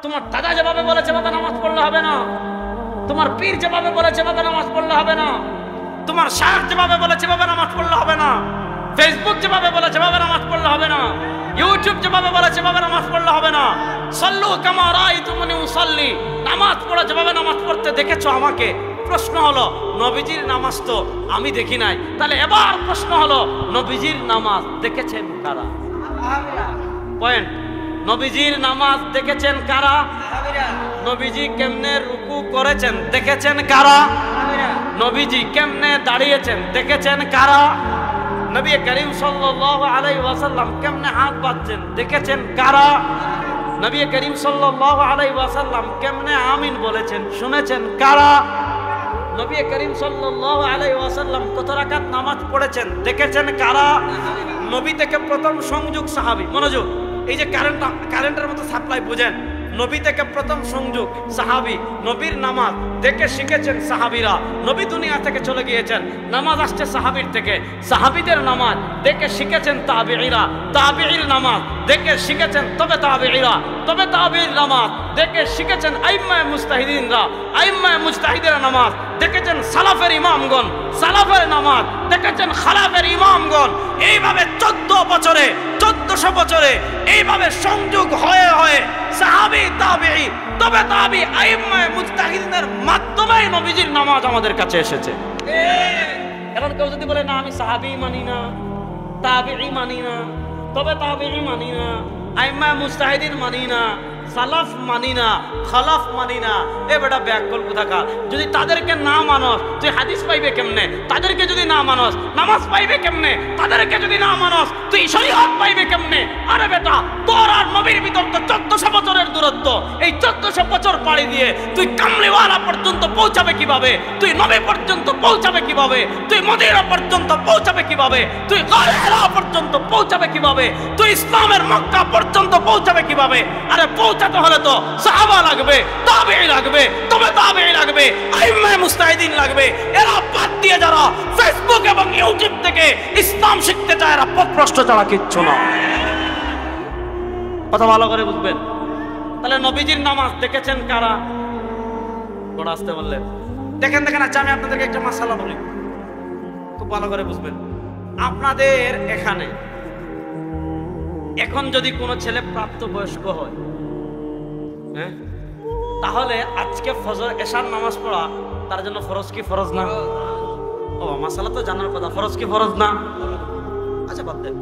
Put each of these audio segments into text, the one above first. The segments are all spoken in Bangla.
তোমার দাদা যেভাবে বলেছে ভাবে নামাজ পড়লে হবে না, তোমার পীর যেভাবে বলেছে ভাবে নামাজ পড়লে হবে না, তোমার শাহ যেভাবে বলেছে ভাবে নামাজ পড়লে হবে না, ফেসবুক যেভাবে বলেছে ভাবে নামাজ পড়লে হবে না, ইউটিউব যেভাবে বলেছে ভাবে নামাজ পড়লে হবে না। সাল্লু কামা রাআইতুমুনি উসাল্লি, নামাজ পড়া যেভাবে নামাজ পড়তে দেখেছো আমাকে। প্রশ্ন হলো নবীজির নামাজ তো আমি দেখি নাই, তাহলে এবার প্রশ্ন হলো নবীজির নামাজ দেখেছেন কারা? পয়েন্ট, নবীজির নামাজ দেখেছেন কারা? নবীজি কেমনে রুকু করেছেন দেখেছেন কারা? নবীজি কেমনে দাঁড়িয়েছেন দেখেছেন কারা? নবী করিম সাল্লাল্লাহু আলাইহি ওয়াসাল্লাম কেমনে হাত বাঁধছেন দেখেছেন কারা? নবী করিম সাল্লাল্লাহু আলাইহি ওয়াসাল্লাম কেমনে আমিন বলেছেন শুনেছেন কারা? নবী করিম সাল্লাল্লাহু আলাইহি ওয়াসাল্লাম কত রাকাত নামাজ পড়েছেন দেখেছেন কারা? নবী থেকে প্রথম সংযোগ সাহাবী, মনোযোগ, এই যে কারেন্টের মতো সাপ্লাই বুঝেন, নবী থেকে প্রথম সংযোগ সাহাবী, নবীর নামাজ দেখে শিখেছেন সাহাবীরা। নবী দুনিয়া থেকে চলে গিয়েছেন, নামাজ আসছে সাহাবীর থেকে, সাহাবীদের নামাজ দেখে শিখেছেন তাবেঈরা, তাবেঈর নামাজ দেখে শিখেছেন তবে তাবেঈরা, তবে তাবেঈর নামাজ দেখে শিখেছেন আইম্মায়ে মুজতাহিদিনরা, আইম্মায়ে মুজতাহিদের নামাজ দেখেছেন সালাফের ইমামগণ, সালাফের নামাজ দেখেছেন খালাফের ইমামগণ। এইভাবে 1400 বছরে এইভাবে সংযোগ হয়ে হয়ে সাহাবী, তাবেঈ, তবে তাবেঈ, আইম্মায়ে মুজতাহিদিনের মাধ্যমে নবীজির নামাজ আমাদের কাছে এসেছে। এখন কেউ যদি বলে না আমি সাহাবী মানি না, তাবেঈ মানি না, তবে তাবেঈ মানি না, আইম্মায়ে মুজতাহিদিন মানি না, সালাফ মানি না, খালাফ মানি না, এ বেটা ব্যাককল কোথাকার। যদি তাদেরকে না মানস তুই হাদিস পাইবে কেমনে? তাদেরকে যদি না মানস নামাজ পাইবে কেমনে? তাদেরকে যদি না মানস তুই শরীয়ত পাইবে কেমনে? আরে বেটা, তোর আর নবীর ভিতর তো 1400 বছরের দূরত্ব। এই 1400 বছর পাড়ি দিয়ে তুই কামলিওয়ালা পর্যন্ত পৌঁছাবে কিভাবে? তুই নবী পর্যন্ত পৌঁছাবে কিভাবে? তুই মদিনা পর্যন্ত পৌঁছাবে কিভাবে? তুই গায়ে হেরা পর্যন্ত পৌঁছাবে কিভাবে? তুই ইসলামের মক্কা পর্যন্ত পৌঁছাবে কিভাবে? আরে পৌঁছাতে হলে তো সাহাবা লাগবে, তাবেঈ লাগবে, তবে তাবেঈ লাগবে, আইম্মায়ে মুজতাহিদিন লাগবে। এরা বাদ দিয়ে যারা ফেসবুক এবং ইউটিউব থেকে ইসলাম শিখতে চায় এরা পথভ্রষ্ট ছাড়া কিচ্ছু না। কথা ভালো করে বুঝবেন। তাহলে নবীজির নামাজ দেখেছেন কারা? বড় আসতে বললেন দেখেন দেখেন। আচ্ছা আমি আপনাদেরকে একটা মাসালা বলি, খুব ভালো করে বুঝবেন। আপনাদের এখানে এখন যদি কোনো ছেলে প্রাপ্তবয়স্ক হয়, হ্যাঁ, তাহলে আজকে ফজর এশার নামাজ পড়া তার জন্য ফরজ কি ফরজ না? ও মাসালা তো জানার কথা, ফরজ কি ফরজ না? আচ্ছা বাদ দেন।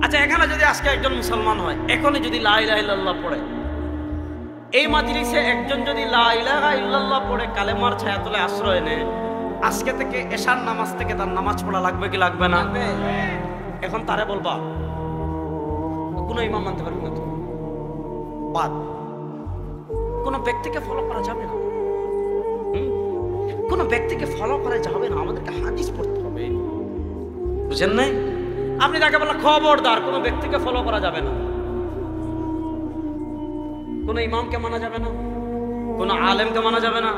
আচ্ছা এখানে যদি আজকে একজন মুসলমান হয়, এখনই যদি লা ইলাহা ইল্লাল্লাহ পড়ে, এই মাজলিসে একজন যদি লা ইলাহা ইল্লাল্লাহ পড়ে কালেমার ছায়াতলে আশ্রয় নেয়, আজকে থেকে এশার নামাজ থেকে তার নামাজ পড়া লাগবে কি লাগবে না? এখন তারে বলবা কোনো ইমাম মানতে পারবে না, তো বাদ। কোনো ব্যক্তিকে ফলো করা যাবে না, কোনো ব্যক্তিকে ফলো করা যাবে না, আমাদেরকে হাদিস পড়তে হবে, বুঝেন নাই? আপনি তাকে বললেন খবরদার কোনো ব্যক্তিকে ফলো করা যাবে না, কোনো ইমামকে মানা যাবে না, কোনো আলেমকে মানা যাবে না,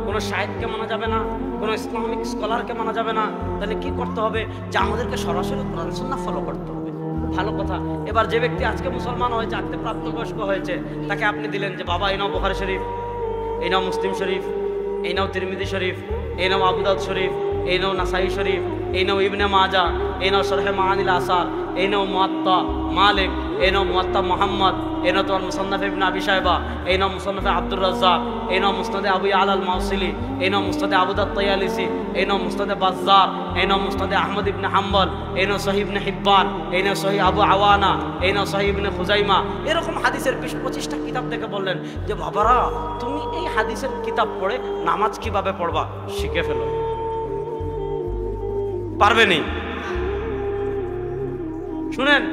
কোনো শায়েখকে মানা যাবে না, কোনো ইসলামিক স্কলারকে মানা যাবে না। তাহলে কি করতে হবে? যে আমাদেরকে সরাসরি কোরআন সুন্নাহ ফলো করতে হবে। ভালো কথা। এবার যে ব্যক্তি আজকে মুসলমান হয়েছে, আজকে প্রাপ্তবয়স্ক হয়েছে, তাকে আপনি দিলেন যে বাবা এই নাও বুখারী শরীফ, এই নাও মুসলিম শরীফ, এই নাও তিরমিজি শরীফ, এই নাও আবু দাউদ শরীফ, এই নাও নাসাই শরীফ, এই নাও ইবনে মাজা, এই নাও শরহে মাআনিল আসার, এই নাও মুয়াত্তা মালিক, এই নাও মুয়াত্তা মুহাম্মদ, এই নাও তোমার মুসান্নাফ ইবনে আবি শায়বা, এই নাও মুসান্নাফ আব্দুর রাজ্জাক, এই নাও মুসনাদে আবু ইয়ালা আল মাউসিলি, এই নাও মুসনাদে আবু দাউদ তায়ালিসি, এই নাও মুসনাদে বাজ্জার, এই নাও মুসনাদে আহমদ ইবনে হাম্বল, এই নাও সহিহ ইবনে হিব্বান, এই নাও সহিহ আবু আওয়ানা, এই নাও সহিহ ইবনে খুজাইমা। এরকম হাদিসের 20-25টা কিতাব দেখে বললেন যে বাবারা তুমি এই হাদিসের কিতাব পড়ে নামাজ কিভাবে পড়বা শিখে ফেলো। পারবেনি? শুনেন,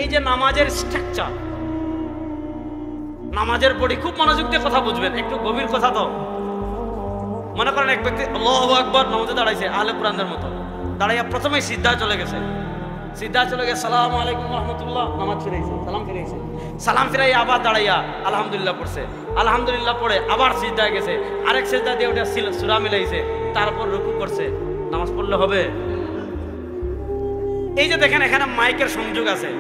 এই যে নামাজের স্ট্রাকচার, নামাজের বডি, খুব মনোযোগ দিয়ে কথা বুঝবেন, একটু গভীর কথা। তো মনে করেন এক ব্যক্তি আল্লাহু আকবার নামাজে দাঁড়াইছে আহলে কুরআনদের মতো, দাঁড়াইয়া প্রথমেই সিদ্ধা চলে গেছে, সিদ্ধা চলে গেছে আসসালামু আলাইকুম ওয়া রাহমাতুল্লাহ, নামাজ ফিরাইছে, সালাম ফিরাইছে, সালাম ফিরাইয়া আবার দাঁড়াইয়া আলহামদুলিল্লাহ পড়ছে, আলহামদুলিল্লাহ পড়ে আবার সিজদায় গেছে, আরেক সিজদা দিয়ে ওটা সূরা মিলাইছে, তারপর রুকু করছে। নামাজ পড়লে হবে? এই যে দেখেন এখানে মাইকের সংযোগ আছে,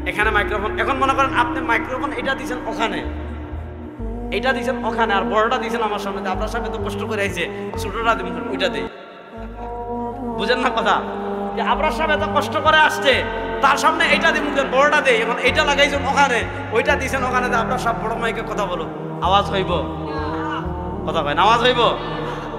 এখানে মাইক্রোফোন। এখন মনে করেন আপনি মাইক্রোফোন এটা দিয়েছেন ওখানে, এটা দিয়েছেন ওখানে, আর বড়টা দিয়েছেন আমার সামনে। আপনার সামনে তো কষ্ট করে আইছে, ছোটটা ওইটা দিই। বুঝেন না কথা? যে আপনার সামনে তো কষ্ট করে আসছে, তার সামনে এইটা দিয়ে মুখের বড়টা দেয়। এখন এইটা লাগাইছেন ওখানে, ওইটা দিয়েছেন ওখানে। আপনার সব বড় মাইকে কথা বলো, আওয়াজ হইব? কথা কয় না, আওয়াজ হইব?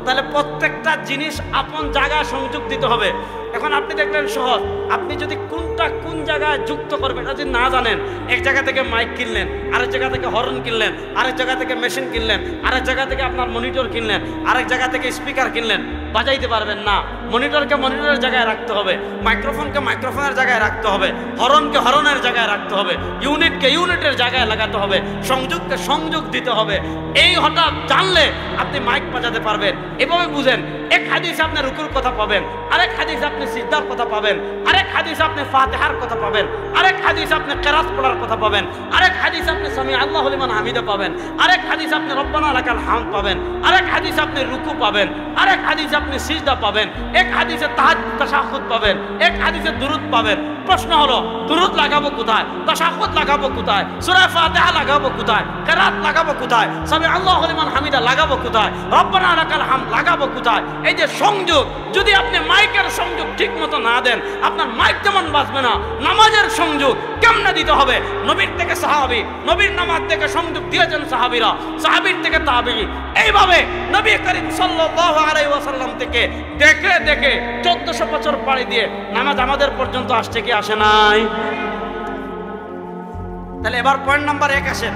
তাহলে প্রত্যেকটা জিনিস আপন জায়গায় সংযোগ দিতে হবে। এখন আপনি দেখলেন সহজ, আপনি যদি কোনটা কোন জায়গায় যুক্ত করবেন এটা যদি না জানেন, এক জায়গা থেকে মাইক কিনলেন, আরেক জায়গা থেকে হর্ন কিনলেন, আরেক জায়গা থেকে মেশিন কিনলেন, আরেক জায়গা থেকে আপনার মনিটর কিনলেন, আরেক জায়গা থেকে স্পিকার কিনলেন, বাজাইতে পারবেন না। মনিটরকে মনিটরের জায়গায় রাখতে হবে, মাইক্রোফোনকে মাইক্রোফোনের জায়গায় রাখতে হবে, হর্নকে হর্নের জায়গায় রাখতে হবে, ইউনিটকে ইউনিটের জায়গায় লাগাতে হবে, সংযোগকে সংযোগ দিতে হবে। এই হঠাৎ জানলে আপনি মাইক বাজাতে পারবেন। এভাবে বুঝেন, এক হাদিসে আপনি রুকুর কথা পাবেন, আরেক হাদিসে আপনি সিজদার কথা পাবেন, আরেক হাদিসে আপনি ফাতিহার কথা পাবেন, আরেক হাদিসে আপনি কিরাত পড়ার কথা পাবেন, আরেক হাদিসে আপনি সামি আল্লাহু লিমান হামিদা পাবেন, আরেক হাদিসে আপনি রব্বানা লাকাল হামদ পাবেন, আরেক হাদিসে আপনি রুকু পাবেন, আরেক হাদিসে আপনি সিজদা পাবেন, এক হাদিসে তাশাহুদ পাবেন, এক হাদিসে দুরুদ পাবেন। প্রশ্ন হলো, দুরুদ লাগাবো কোথায়? তাশাহুদ লাগাবো কোথায়? সূরা ফাতিহা লাগাবো কোথায়? কিরাত লাগাবো কোথায়? সামি আল্লাহু লিমান হামিদা লাগাবো কোথায়? রব্বানা লাকাল হামদ লাগাবো কোথায়? এই যে সংযোগ, যদি আপনি মাইকের সংযোগ ঠিক মতো না দেন, আপনার মাইক যেমন বাজবে না। নামাজের সংযোগ কেমনে দিতে হবে? নবীর থেকে সাহাবী, নবীর নামাজ থেকে সংযোগ দিয়েছেন সাহাবীরা, সাহাবীর থেকে তাবেঈ। এইভাবে নবী করিম সাল্লাল্লাহু আলাইহি ওয়াসাল্লাম থেকে দেখে দেখে 1400 বছর পাড়ি দিয়ে নামাজ আমাদের পর্যন্ত আসছে কি আসে নাই? তাহলে এবার পয়েন্ট নাম্বার 1 আসেন।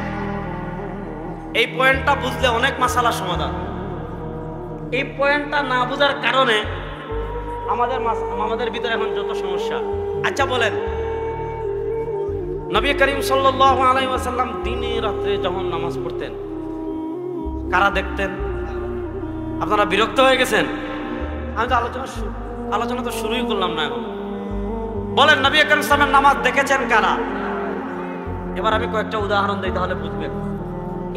এই পয়েন্টটা বুঝলে অনেক মাসালা সমাধান। এই পয়েন্টটা না বোঝার কারণে আমাদের ভিতরে এখন যত সমস্যা। আচ্ছা বলেন, নবী করিম সাল্লাল্লাহু আলাইহি ওয়াসাল্লাম দিনে রাত্রে যখন নামাজ পড়তেন, কারা দেখতেন? আপনারা বিরক্ত হয়ে গেছেন? আমি তো আলোচনা তো শুরুই করলাম না এখন। বলেন, নবী করিম সাল্লাল্লাহু নামাজ দেখেছেন কারা? এবার আমি কয়েকটা উদাহরণ দিই, তাহলে বুঝবেন।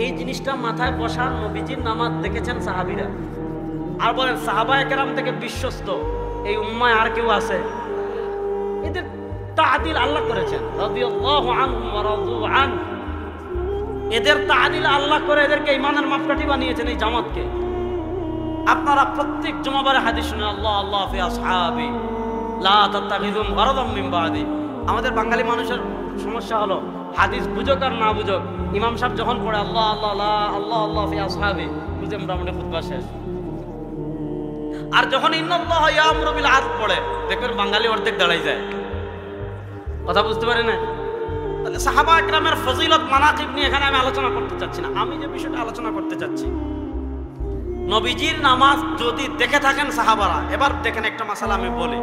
এই জিনিসটা মাথায় বসান, নবীজির নামাজ দেখেছেন সাহাবীরা। আর বলেন, সাহাবায়ে কেরাম থেকে বিশ্বস্ত এই উম্মায় আর কেউ আছে? এদের তাআদিল আল্লাহ করেছেন, রাদিয়াল্লাহু আনহুম ওয়া রাদু আন। এদের তাআদিল আল্লাহ করে এদেরকে ঈমানের মাপকাঠি বানিয়েছেন, এই জামাতকে। আপনারা প্রত্যেক জুমাবারে হাদিস শুনেন, আল্লাহ আল্লাহ ফি আসহাবি লা তাত্তাখিযুম গারাদাম মিন বাদি। আমাদের বাঙালি মানুষের সমস্যা হলো, হাদিস বুঝুক আর না বুঝুক, ইমাম সাহেব যখন পড়ে আল্লাহ আল্লাহ আল্লাহ আল্লাহ ফি আসহাবি, বুঝে মোটামুটি খুতবা শেষ। আর যখন ইন্নাল্লাহা ইয়ামুরু বিল আদল পড়ে, দেখবেন বাঙালি অর্ধেক দাঁড়াই যায়। কথা বুঝতে পারেন না? তাহলে সাহাবা একরামের ফজিলত মানাকিব নিয়ে এখানে আমি আলোচনা করতে চাচ্ছি না। আমি যে বিষয়টা আলোচনা করতে চাচ্ছি, নবীজির নামাজ যদি দেখে থাকেন সাহাবারা, এবার দেখেন একটা মাসালা আমি বলি,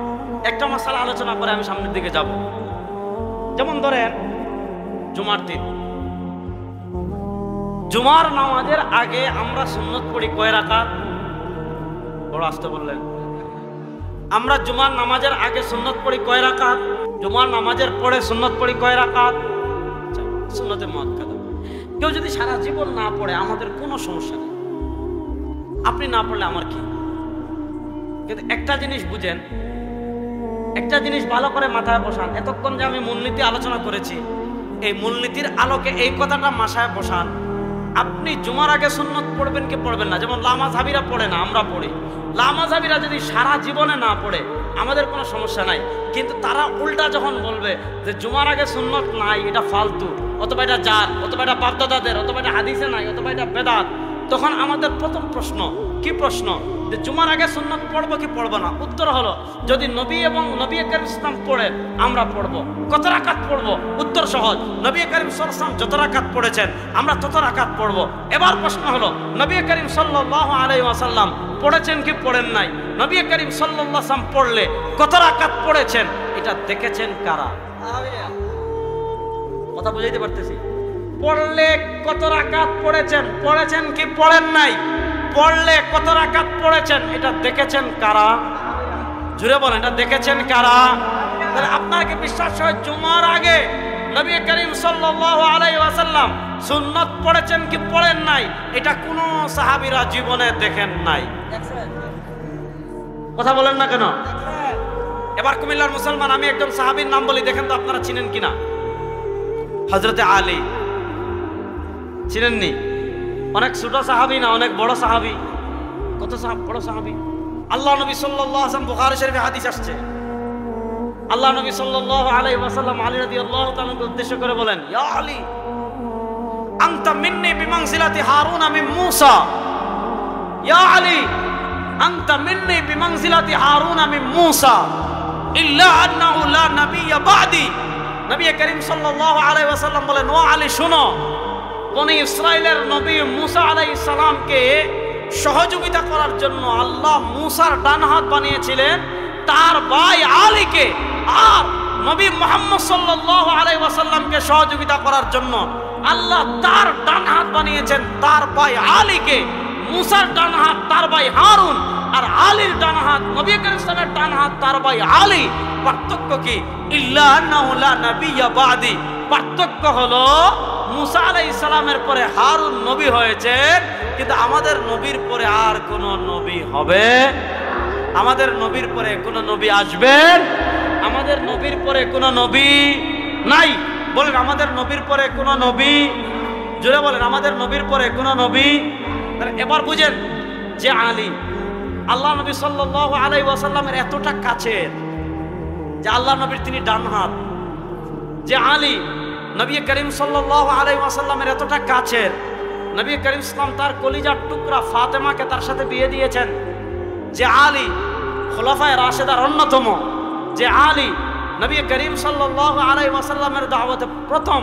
একটা মাসালা আলোচনা করে আমি সামনের দিকে যাব। যেমন ধরেন জুমার দিন, জুমার নামাজের আগে আমরা সুন্নত পড়ি কয় রাকাত? বড় আসতে বললেন। আমরা জুমার নামাজের আগে সুন্নত পড়ি কয় রাকাত? জুমার নামাজের পরে সুন্নত পড়ি কয় রাকাত? সুন্নতে মুআক্কাদা। কেউ যদি সারা জীবন না পড়ে আমাদের কোনো সমস্যা নেই, আপনি না পড়লে আমার কি। কিন্তু একটা জিনিস বুঝেন, একটা জিনিস ভালো করে মাথায় বসান। এতক্ষণ যে আমি মূলনীতি আলোচনা করেছি, এই মূলনীতির আলোকে এই কথাটা মাথায় বসান। আপনি জুমার আগে সুন্নত পড়বেন কি পড়বেন না? যেমন লামাযহাবীরা পড়ে না, আমরা পড়ি। লামাযহাবীরা যদি সারা জীবনে না পড়ে আমাদের কোনো সমস্যা নাই, কিন্তু তারা উল্টা যখন বলবে যে জুমার আগে সুন্নত নাই, এটা ফালতু, অথবা এটা জাল, অথবা এটা বাপদাদাদের, অথবা এটা হাদিসে নাই, অথবা এটা বেদাত, তখন আমাদের প্রথম প্রশ্ন কি? প্রশ্ন যে জুমার আগে সুন্নত পড়বো কি পড়বো না? উত্তর হলো, যদি নবী এবং নবী করিম ইসলাম পড়ে আমরা পড়বো। কত রাকাত পড়বো? উত্তর সহজ, নবী করিম সাল্লাল্লাহু আলাইহি ওয়াসাল্লাম যত রাকাত পড়েছেন আমরা তত রাকাত পড়বো। এবার প্রশ্ন হলো, নবী করিম সাল্লাল্লাহু আলাইহি ওয়াসাল্লাম পড়েছেন কি পড়েন নাই? নবী করিম সাল্লাল্লাহু আলাইহি ওয়াসাল্লাম পড়লে কত রাকাত পড়েছেন এটা দেখেছেন কারা? কথা বুঝাইতে পারতেছি? পড়লে কত রাকাত পড়েছেন, পড়েছেন কি পড়েন নাই? পড়লে কত রাকাত পড়েছেন এটা দেখেছেন কারা? জুড়ে বলেন, এটা দেখেছেন কারা? তাহলে আপনার কি বিশ্বাস হয় জুমার আগে নবী করিম সাল্লাল্লাহু আলাইহি ওয়াসাল্লাম সুন্নাত পড়েছেন কি পড়েন নাই? এটা কোনো সাহাবীরা জীবনে দেখেন নাই। কথা বলেন না কেন? এবার কুমিল্লার মুসলমান আমি একজন সাহাবীর নাম বলি, দেখেন তো আপনারা চিনেন কিনা। হযরতে আলী চিনেননি? অনেক ছোট সাহাবী না, অনেক বড় সাহাবী। কত বড় সাহাবী! আল্লাহ নবী সাল্লাল্লাহু আলাইহি ওয়াসাল্লাম, বুখারী শরীফে হাদিস আসছে, আল্লাহ নবী সাল্লাল্লাহু আলাইহি ওয়াসাল্লাম আলী রাদিয়াল্লাহু তাআলাকে উদ্দেশ্য করে বলেন, ইয়া আলী আনতা মিন্নি বিমানজিলাতি হারুন মিন মূসা। ইয়া আলী আনতা মিন্নি বিমানজিলাতি হারুন মিন মূসা ইল্লা আন্নাহু লা নাবিয়্যা বা'দি। নবী করিম সাল্লাল্লাহু আলাইহি ওয়াসাল্লাম বলেন, ও আলী শোনো, বনি ইসরাইলের নবী মূসা আলাইহিস সালামকে সহযোগিতা করার জন্য আল্লাহ মূসার ডান হাত বানিয়েছিলেন তার ভাই আলীকে, আর নবী মুহাম্মদ সাল্লাল্লাহু আলাইহি ওয়াসাল্লামকে সহযোগিতা করার জন্য আল্লাহ তার ডান হাত বানিয়েছেন তার ভাই আলীকে। মূসার ডান হাত তার ভাই হারুন, আর আলীর ডান হাত নবী করিম সাল্লাল্লাহু আলাইহি ওয়াসাল্লামের ডান হাত তার ভাই আলী। পার্থক্য কি? ইল্লা আন্নাহু লা নাবিয়্যা বা'দি। পার্থক্য হলো মূসা আলাইহিস সালামের পরে হারুন নবী হয়েছেন, কিন্তু আমাদের নবীর পরে আর কোন নবী হবে? আমাদের নবীর পরে কোন নবী আসবেন? আমাদের নবীর পরে কোন নবী নাই। বলেন আমাদের নবীর পরে কোন নবী? জোরে বলেন আমাদের নবীর পরে কোন নবী? এবার বুঝেন যে আলী আল্লাহ নবী সাল্লাল্লাহু আলাইহি ওয়াসাল্লামের এতটা কাছের যে আল্লাহ নবীর তিনি ডান হাত, যে আলী নবী করিম সাল্লাল্লাহু আলাইহি ওয়াসাল্লামের এতটা কাছের, নবী করিম সাল্লাল্লাহু তার কলিজার টুকরা ফাতেমাকে তার সাথে বিয়ে দিয়েছেন, যে আলী খুলাফায়ে রাশেদার অন্যতম, যে আলী নবী করিম সাল্লাল্লাহু আলাইহি ওয়াসাল্লামের দাওয়াতে প্রথম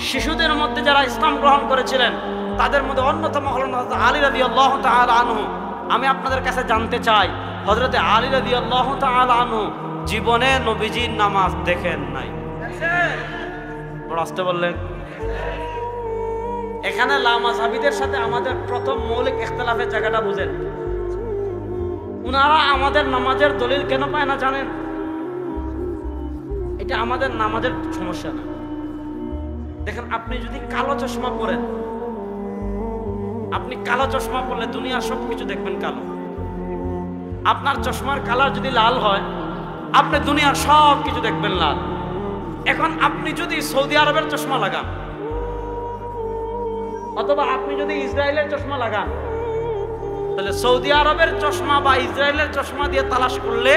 শিশুদের মধ্যে যারা ইসলাম গ্রহণ করেছিলেন তাদের মধ্যে অন্যতম হলেন হযরত আলী রাদিয়াল্লাহু তাআলা আনহু। আমি আপনাদের কাছে জানতে চাই, হযরত আলী রাদিয়াল্লাহু তাআলা আনহু জীবনে নবীজির নামাজ দেখেন নাই? বড় আস্তে বললেন। এখানে লামাযহাবীদের সাথে আমাদের প্রথম মৌলিক ইখতিলাফের জায়গাটা বুঝেন। উনারা আমাদের নামাজের দলিল কেন পায় না জানেন? এটা আমাদের নামাজের সমস্যা না। দেখেন, আপনি যদি কালো চশমা পরেন, আপনি কালো চশমা পরলে দুনিয়ার সবকিছু দেখবেন কালো। আপনার চশমার কালার যদি লাল হয়, আপনি দুনিয়ার সব কিছু দেখবেন লাল। এখন আপনি যদি সৌদি আরবের চশমা লাগান, অথবা আপনি যদি ইসরায়েলের চশমা লাগান, তাহলে সৌদি আরবের চশমা বা ইসরায়েলের চশমা দিয়ে তালাশ করলে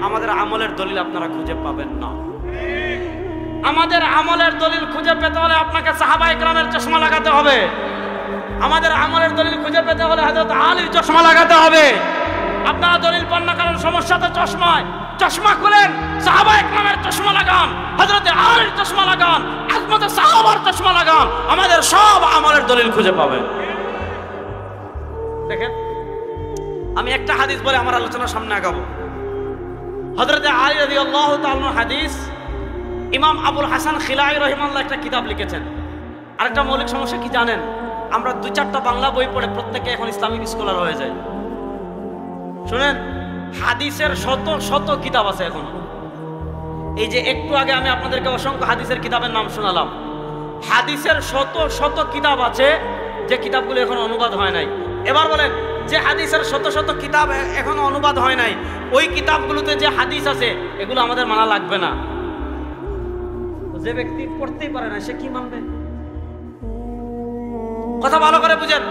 আমাদের আমলের দলিল আপনারা খুঁজে পাবেন না। আমাদের আমলের দলিল খুঁজে পেতে হলে আপনাকে সাহাবায়ে কেরামের চশমা লাগাতে হবে। আমাদের আমলের দলিল খুঁজে পেতে হলে হযরত আলীর চশমা লাগাতে হবে। আপনারা দলিল পান না, কারণ সমস্যা তো চশমায়। চশমা খুলেন, সাহাবায়ে কেরামের চশমা লাগান, হযরত আলীর চশমা লাগান, আজমতে সাহাবার চশমা লাগান, আমাদের সব আমলের দলিল খুঁজে পাবেন। দেখেন, আমি একটা হাদিস বলে আমার আলোচনার সামনে আগাবো। হযরত আলী রাদিয়াল্লাহু তাআলা হাদিস, ইমাম আবুল হাসান খিলাই রাহিমাহুল্লাহ একটা কিতাব লিখেছেন। আরেকটা মৌলিক সমস্যা কি জানেন? আমরা 2-4টা বাংলা বই পড়ে প্রত্যেকে এখন ইসলামিক স্কলার হয়ে যায়। শুনেন, হাদিসের শত শত কিতাব আছে এখন। এই যে একটু আগে আমি আপনাদেরকে অসংখ্য হাদিসের কিতাবের নাম শোনালাম, হাদিসের শত শত কিতাব আছে যে কিতাবগুলো এখন অনুবাদ হয় নাই। এবার বলেন, যে হাদিসের শত শত কিতাব এখনো অনুবাদ হয় নাই, ওই কিতাবগুলোতে যে হাদিস আছে এগুলো আমাদের মানা লাগবে না। যে ব্যক্তি পড়তেই পারে না সে কি মানবে? কথা ভালো করে বুঝেন।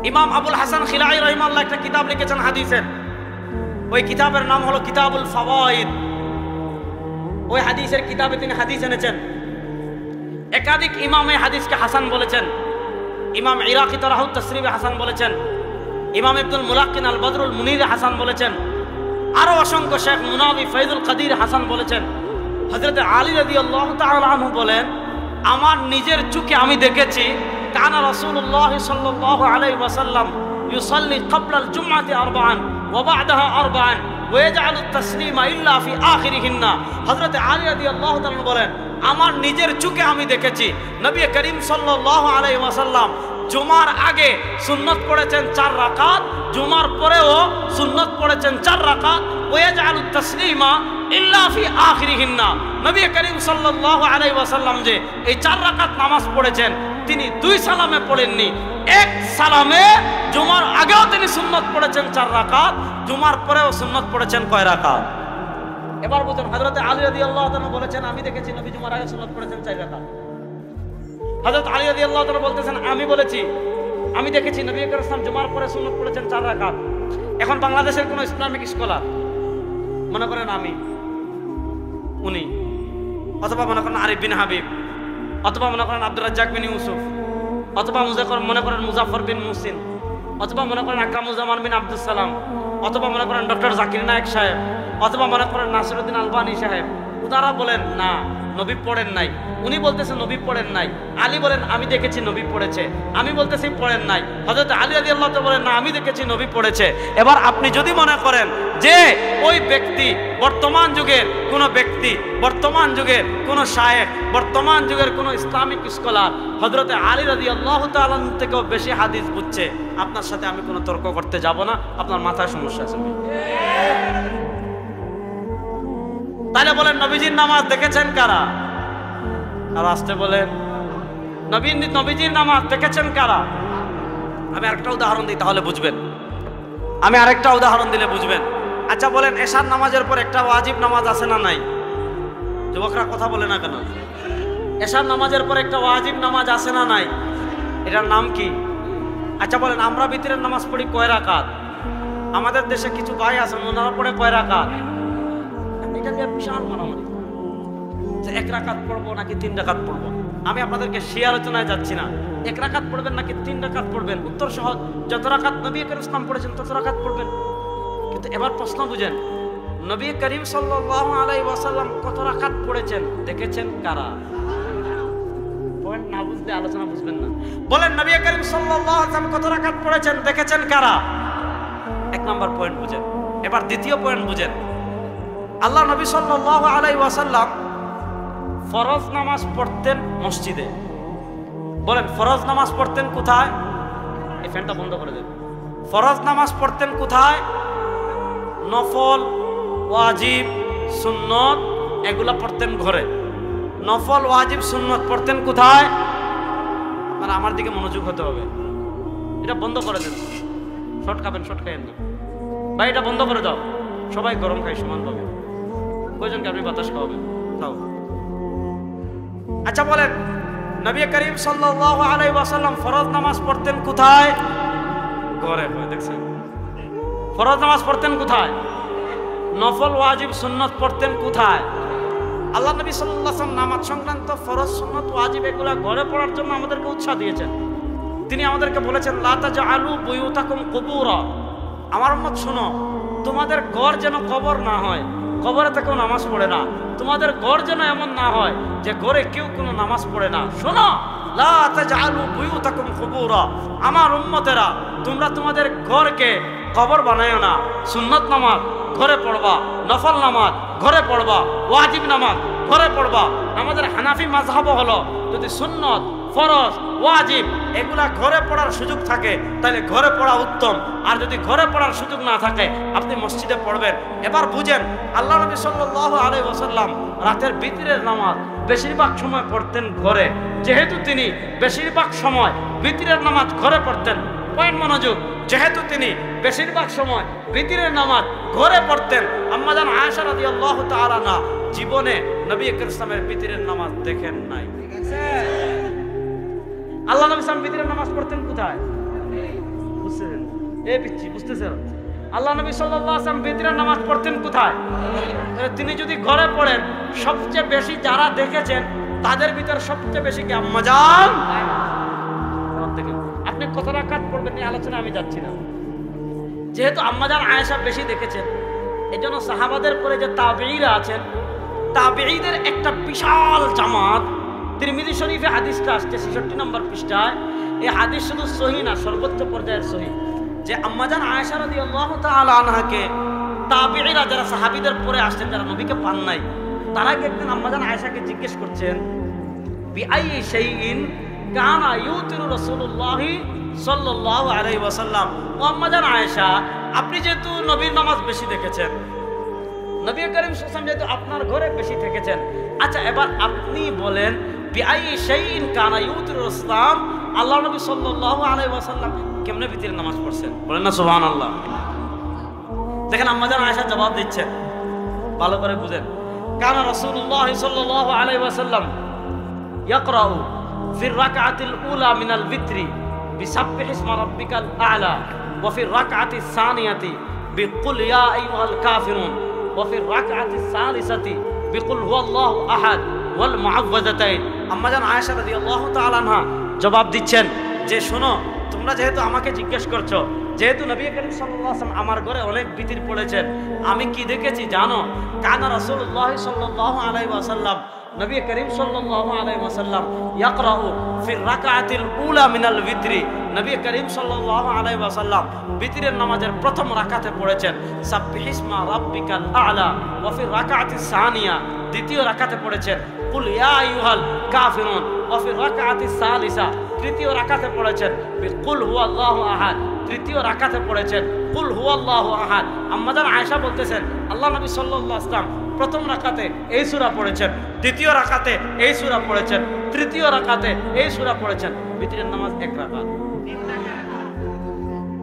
ইমাম আবুল হাসান খিলাই রাহিমাহুল্লাহ একটা কিতাব লিখেছেন হাদিসের। ওই কিতাবের নাম হলো কিতাবুল ফাওয়াইদ। ওই হাদিসের কিতাবে তিনি হাদিস এনেছেন। একাধিক ইমাম এই হাদিসকে হাসান বলেছেন। ইমাম ইরাকি তারাহুত তাসরিবে হাসান বলেছেন, ইমাম ইবনুল মুলাক্কিন আল বদরুল মুনির হাসান বলেছেন, আরো অসংখ্য শেখ মুনাবি ফয়জুল কাদির হাসান বলেছেন। হযরত আলী রাদিয়াল্লাহু তাআলা আনহু বলেন, আমার নিজের চোখে আমি দেখেছি কানা রাসূলুল্লাহ সাল্লাল্লাহু আলাইহি ওয়াসাল্লাম ইউসাল্লি ক্বাবলা আল জুমআতি আরবাআন ওয়া বা'দাহা আরবাআন ওয়া ইয়াজআলু তাসলিমা ইল্লা ফি আখিরিহিন্না। হযরত আলী রাদিয়াল্লাহু তাআলা বলেন, আমার নিজের চোখে আমি দেখেছি নবী করিম সাল্লাল্লাহু আলাইহি ওয়াসাল্লাম জুমার আগে সুন্নত পড়েছেন 4 রাকাত, জুমার পরেও সুন্নত পড়েছেন 4 রাকাত, ওয়া ইয়াজআলু তাসলিমা ইল্লা ফি আখিরিহিন্না। নবী করিম সাল্লাল্লাহু আলাইহি ওয়াসাল্লাম যে এই 4 রাকাত নামাজ পড়েছেন, তিনি 2 সালামে পড়েননি, 1 সালামে। জুমার আগেও তিনি সুন্নত পড়েছেন 4 রাকাত, জুমার পরেও সুন্নত পড়েছেন কয় রাকাত? এবার বুঝুন, হযরত আলী রাদিয়াল্লাহু তাআলা বলেছেন আমি দেখেছি নবী জুমার আগে সুন্নাত পড়েছেন 4 রাকাত। হযরত আলী রাদিয়াল্লাহু তাআলা বলতেছেন আমি বলেছি আমি দেখেছি নবী করিম সাল্লাল্লাহু আলাইহি ওয়াসাল্লাম জুমার পরে সুন্নাত পড়েছেন 4 রাকাত। এখন বাংলাদেশের কোন ইসলামিক স্কলার মনে করেন আমি, উনি, অথবা মনে করেন আরিফ বিন হাবিব, অথবা মনে করেন আব্দুর রাজ্জাক বিন ইউসুফ, অথবা মনে করেন মুজাফফর বিন মুহসিন, অথবা মনে করেন আকরামুজ্জামান বিন আব্দুল সালাম, অথবা মনে করেন ডক্টর জাকির নায়েক সাহেব, অথবা মনে করেন নাসিরউদ্দিন আলবানী সাহেব, ওনারা বলেন না নবী পড়েন নাই। উনি বলতেছে নবী পড়েন নাই। আলী বলেন আমি দেখেছি নবী পড়েছে। আমি বলতেছি পড়েন নাই। হযরত আলী রাদিয়াল্লাহু তাআলা বলেন না আমি দেখেছি নবী পড়েছে। এবার আপনি যদি মনে করেন যে ওই ব্যক্তি বর্তমান যুগের কোন ব্যক্তি, বর্তমান যুগের কোন শায়েখ, বর্তমান যুগের কোন ইসলামিক স্কলার হযরত আলী রাদিয়াল্লাহু তাআলা থেকেও বেশি হাদিস বুঝছে, আপনার সাথে আমি কোনো তর্ক করতে যাব না, আপনার মাথায় সমস্যা আছে। তাহলে বলেন নবীজির নামাজ দেখেছেন কারা? আর আসতে বলেন নবীজির নামাজ দেখেছেন কারা? আমি আরেকটা উদাহরণ দিই তাহলে বুঝবেন। আমি আরেকটা উদাহরণ দিলে বুঝবেন। আচ্ছা বলেন এশার নামাজের পর একটা ওয়াজিব নামাজ আছে না নাই? যুবকরা কথা বলে না কেন? এশার নামাজের পর একটা ওয়াজিব নামাজ আছে না নাই? এটার নাম কি? আচ্ছা বলেন আমরা ভিতরের নামাজ পড়ি কয় রাকাত? আমাদের দেশে কিছু ভাই আছেন ওনারা পড়ে কয় রাকাত? এটা নিয়ে বিশাল মারামারি যে 1 রাকাত পড়বো নাকি 3 রাকাত পড়বো। আমি আপনাদেরকে সেই আলোচনায় যাচ্ছি না। 1 রাকাত পড়বেন নাকি 3 রাকাত পড়বেন, উত্তর সহজ, যত রাকাত নবী করিম ইসলাম পড়েছেন তত রাকাত পড়বেন। কিন্তু এবার প্রশ্ন বুঝেন, নবী করিম সাল্লাল্লাহু আলাইহি ওয়াসাল্লাম কত রাকাত পড়েছেন দেখেছেন কারা? পয়েন্ট না বুঝলে আলোচনা বুঝবেন না। বলেন নবী করিম সাল্লাল্লাহু আলাইহি ওয়াসাল্লাম কত রাকাত পড়েছেন দেখেছেন কারা? 1 নাম্বার পয়েন্ট বুঝেন। এবার দ্বিতীয় পয়েন্ট বুঝেন। আল্লাহ নবী সাল্লাল্লাহু আলাইহি ওয়াসাল্লাম ফরজ নামাজ পড়তেন মসজিদে। বলেন ফরজ নামাজ পড়তেন কোথায়? এই ফ্যানটা বন্ধ করে দেন। ফরজ নামাজ পড়তেন কোথায়? নফল, ওয়াজিব, সুন্নত এগুলা পড়তেন ঘরে। নফল, ওয়াজিব, সুন্নত পড়তেন কোথায়? আপনারা আমার দিকে মনোযোগ হতে হবে। এটা বন্ধ করে দেন। শর্ট খাবেন, শর্ট খাইয়েন না ভাই, এটা বন্ধ করে দাও। সবাই গরম খাই সমানভাবে, কয়জনকে আপনি বাতাস খাওয়াবেন? খাও। আচ্ছা বলেন নবী করিম সাল্লাল্লাহু আলাইহি ওয়াসাল্লাম ফরজ নামাজ পড়তেন কোথায়? ঘরে। দেখছেন ফরজ নামাজ পড়তেন কোথায়? নফল, ওয়াজিব, সুন্নত পড়তেন কোথায়? আল্লাহ নবী সাল্লাল্লাহু আলাইহি ওয়াসাল্লাম নামাজ সংক্রান্ত ফরজ, সুন্নত, ওয়াজিব এগুলা ঘরে পড়ার জন্য আমাদেরকে উৎসাহ দিয়েছেন। তিনি আমাদেরকে বলেছেন লা তাজআলু বুয়ুতাকুম কুবুরা। আমার উম্মত শোনো, তোমাদের ঘর যেন কবর না হয়। কবরে তো কেউ নামাজ পড়ে না। তোমাদের ঘর যেন এমন না হয় যে ঘরে কেউ কোনো নামাজ পড়ে না। শোনো, লা তাজআলু বুয়ুতাকুম কুবুরা। আমার উম্মতেরা তোমরা তোমাদের ঘরকে কবর বানায়ো না। সুন্নত নামাজ ঘরে পড়বা, নফল নামাজ ঘরে পড়বা, ওয়াজিব নামাজ ঘরে পড়বা। আমাদের হানাফি মাযহাবও হলো যদি সুন্নত, ফরজ, ওয়াজিব এগুলা ঘরে পড়ার সুযোগ থাকে তাহলে ঘরে পড়া উত্তম, আর যদি ঘরে পড়ার সুযোগ না থাকে আপনি মসজিদে পড়বেন। এবার বুঝেন আল্লাহ নবী সাল্লাল্লাহু আলাইহি ওয়াসাল্লাম রাতের বিতরের নামাজ বেশিরভাগ সময় পড়তেন ঘরে। যেহেতু তিনি বেশিরভাগ সময় বিতরের নামাজ ঘরে পড়তেন, পয়েন্ট মনোযোগ, যেহেতু তিনি বেশিরভাগ সময় বিতরের নামাজ ঘরে পড়তেন, আম্মা জান আয়েশা রাদিয়াল্লাহু তাআলা না জীবনে নবী করিম ইসলামের বিতরের নামাজ দেখেন নাই। আল্লাহ নবী সাল্লাল্লাহু বিতরের নামাজ পড়তেন কোথায়? বুঝছেন? এই পিচ্ছি বুঝতেছেন? আল্লাহ নবী সাল্লাল্লাহু আলাইহি ওয়াসাল্লাম বিতরের নামাজ পড়তেন কোথায়? তিনি যদি ঘরে পড়েন, সবচেয়ে বেশি যারা দেখেছেন তাদের ভিতরে সবচেয়ে বেশি কি আম্মা জান? আপনি কত রাকাত পড়বেন এই আলোচনা আমি যাচ্ছি না। যেহেতু আম্মা জান আয়েশা বেশি দেখেছেন, এজন্য সাহাবাদের পরে যে তাবেঈরা আছেন, তাবেঈদের একটা বিশাল জামাত, তিরমিজি শরীফে হাদিসটা আসছে 66 নম্বর পৃষ্ঠায়। এই হাদিস শুধু সহিহ না, সর্বোচ্চ পর্যায়ের সহিহ, যে আম্মা জান আয়েশা রাদিয়াল্লাহু তাআলা আনহাকে তাবেঈরা যারা সাহাবীদের পরে আসছেন, যারা নবীকে পান নাই, তারা একদিন আম্মা জান আয়েশাকে জিজ্ঞেস করছেন বিআইয়ি শাইইন কানা ইউতিরু রাসূলুল্লাহ সাল্লাল্লাহু আলাইহি ওয়াসাল্লাম। ও আম্মা জান আয়েশা, আপনি যেহেতু নবীর নামাজ বেশি দেখেছেন, নবী করিম সাল্লাল্লাহু আলাইহি ওয়াসাল্লাম যেহেতু আপনার ঘরে বেশি থেকেছেন, আচ্ছা এবার আপনি বলেন বিআইয়ি শাইইন কানা ইউতিরু রাসূলুল্লাহ, আল্লাহ নবী সাল্লাল্লাহু আলাইহি ওয়াসাল্লাম কেমনে ভিতরে নামাজ পড়ছেন? বলেন না সুবহানাল্লাহ। দেখেন আম্মা জান আয়েশা জবাব দিচ্ছেন, ভালো করে বুঝেন। কানা রাসূলুল্লাহ সাল্লাল্লাহু আলাইহি ওয়াসাল্লাম ইয়াকরাউ ফির রাকআতিল উলা মিনাল ভিতরি বিসাব্বিহ ইসমা রাব্বিকাল আ'লা ওয়া ফির রাকআতিস সানিয়াতি বিকুল ইয়া আইয়ুহাল কাফিরুন ওয়া ফির রাকআতিস সালিসাতি বিকুল হুয়াল্লাহু আহাদ ওয়াল মুআওয়াযাতাইন। আম্মা জান আয়েশা রাদিয়াল্লাহু তাআলা আনহা জবাব দিচ্ছেন যে শোনো, তোমরা যেহেতু আমাকে জিজ্ঞেস করছো, যেহেতু নবী করিম সাল্লাল্লাহু আলাইহি ওয়াসাল্লাম আমার ঘরে অনেক বিতির পড়েছেন, আমি কি দেখেছি জানো? কানা রাসূলুল্লাহ সাল্লাল্লাহু আলাইহি ওয়াসাল্লাম, নবী করিম সাল্লাল্লাহু আলাইহি ওয়াসাল্লাম ইয়াকরাউ ফির রাকআতিল উলা মিনাল ভিতরি, নবী করিম সাল্লাল্লাহু আলাইহি ওয়াসাল্লাম ভিতরের নামাজের প্রথম রাকাতে পড়েছেন সাব্বিহিসমা রাব্বিকাল আ'লা, ওয়া ফির রাকআতিস সানিয়া দ্বিতীয় রাকাতে পড়েছেন কুল ইয়া আইয়ুহাল কাফিরুন, ওয়া ফির রাকআতিস সালিসা তৃতীয় রাকাতে পড়েছেন কুল হুয়াল্লাহু আহাদ, তৃতীয় রাকাতে পড়েছেন কুল হুয়াল্লাহু আহাদ। আম্মা জান আয়েশা বলতেছেন আল্লাহ নবী সাল্লাল্লাহু আলাইহি ওয়াসাল্লাম প্রথম রাকাতে এই সূরা পড়েছেন, দ্বিতীয় রাকাতে এই সূরা পড়েছেন, তৃতীয় রাকাতে এই সূরা পড়েছেন। ভিতরের নামাজ এক রাকাত।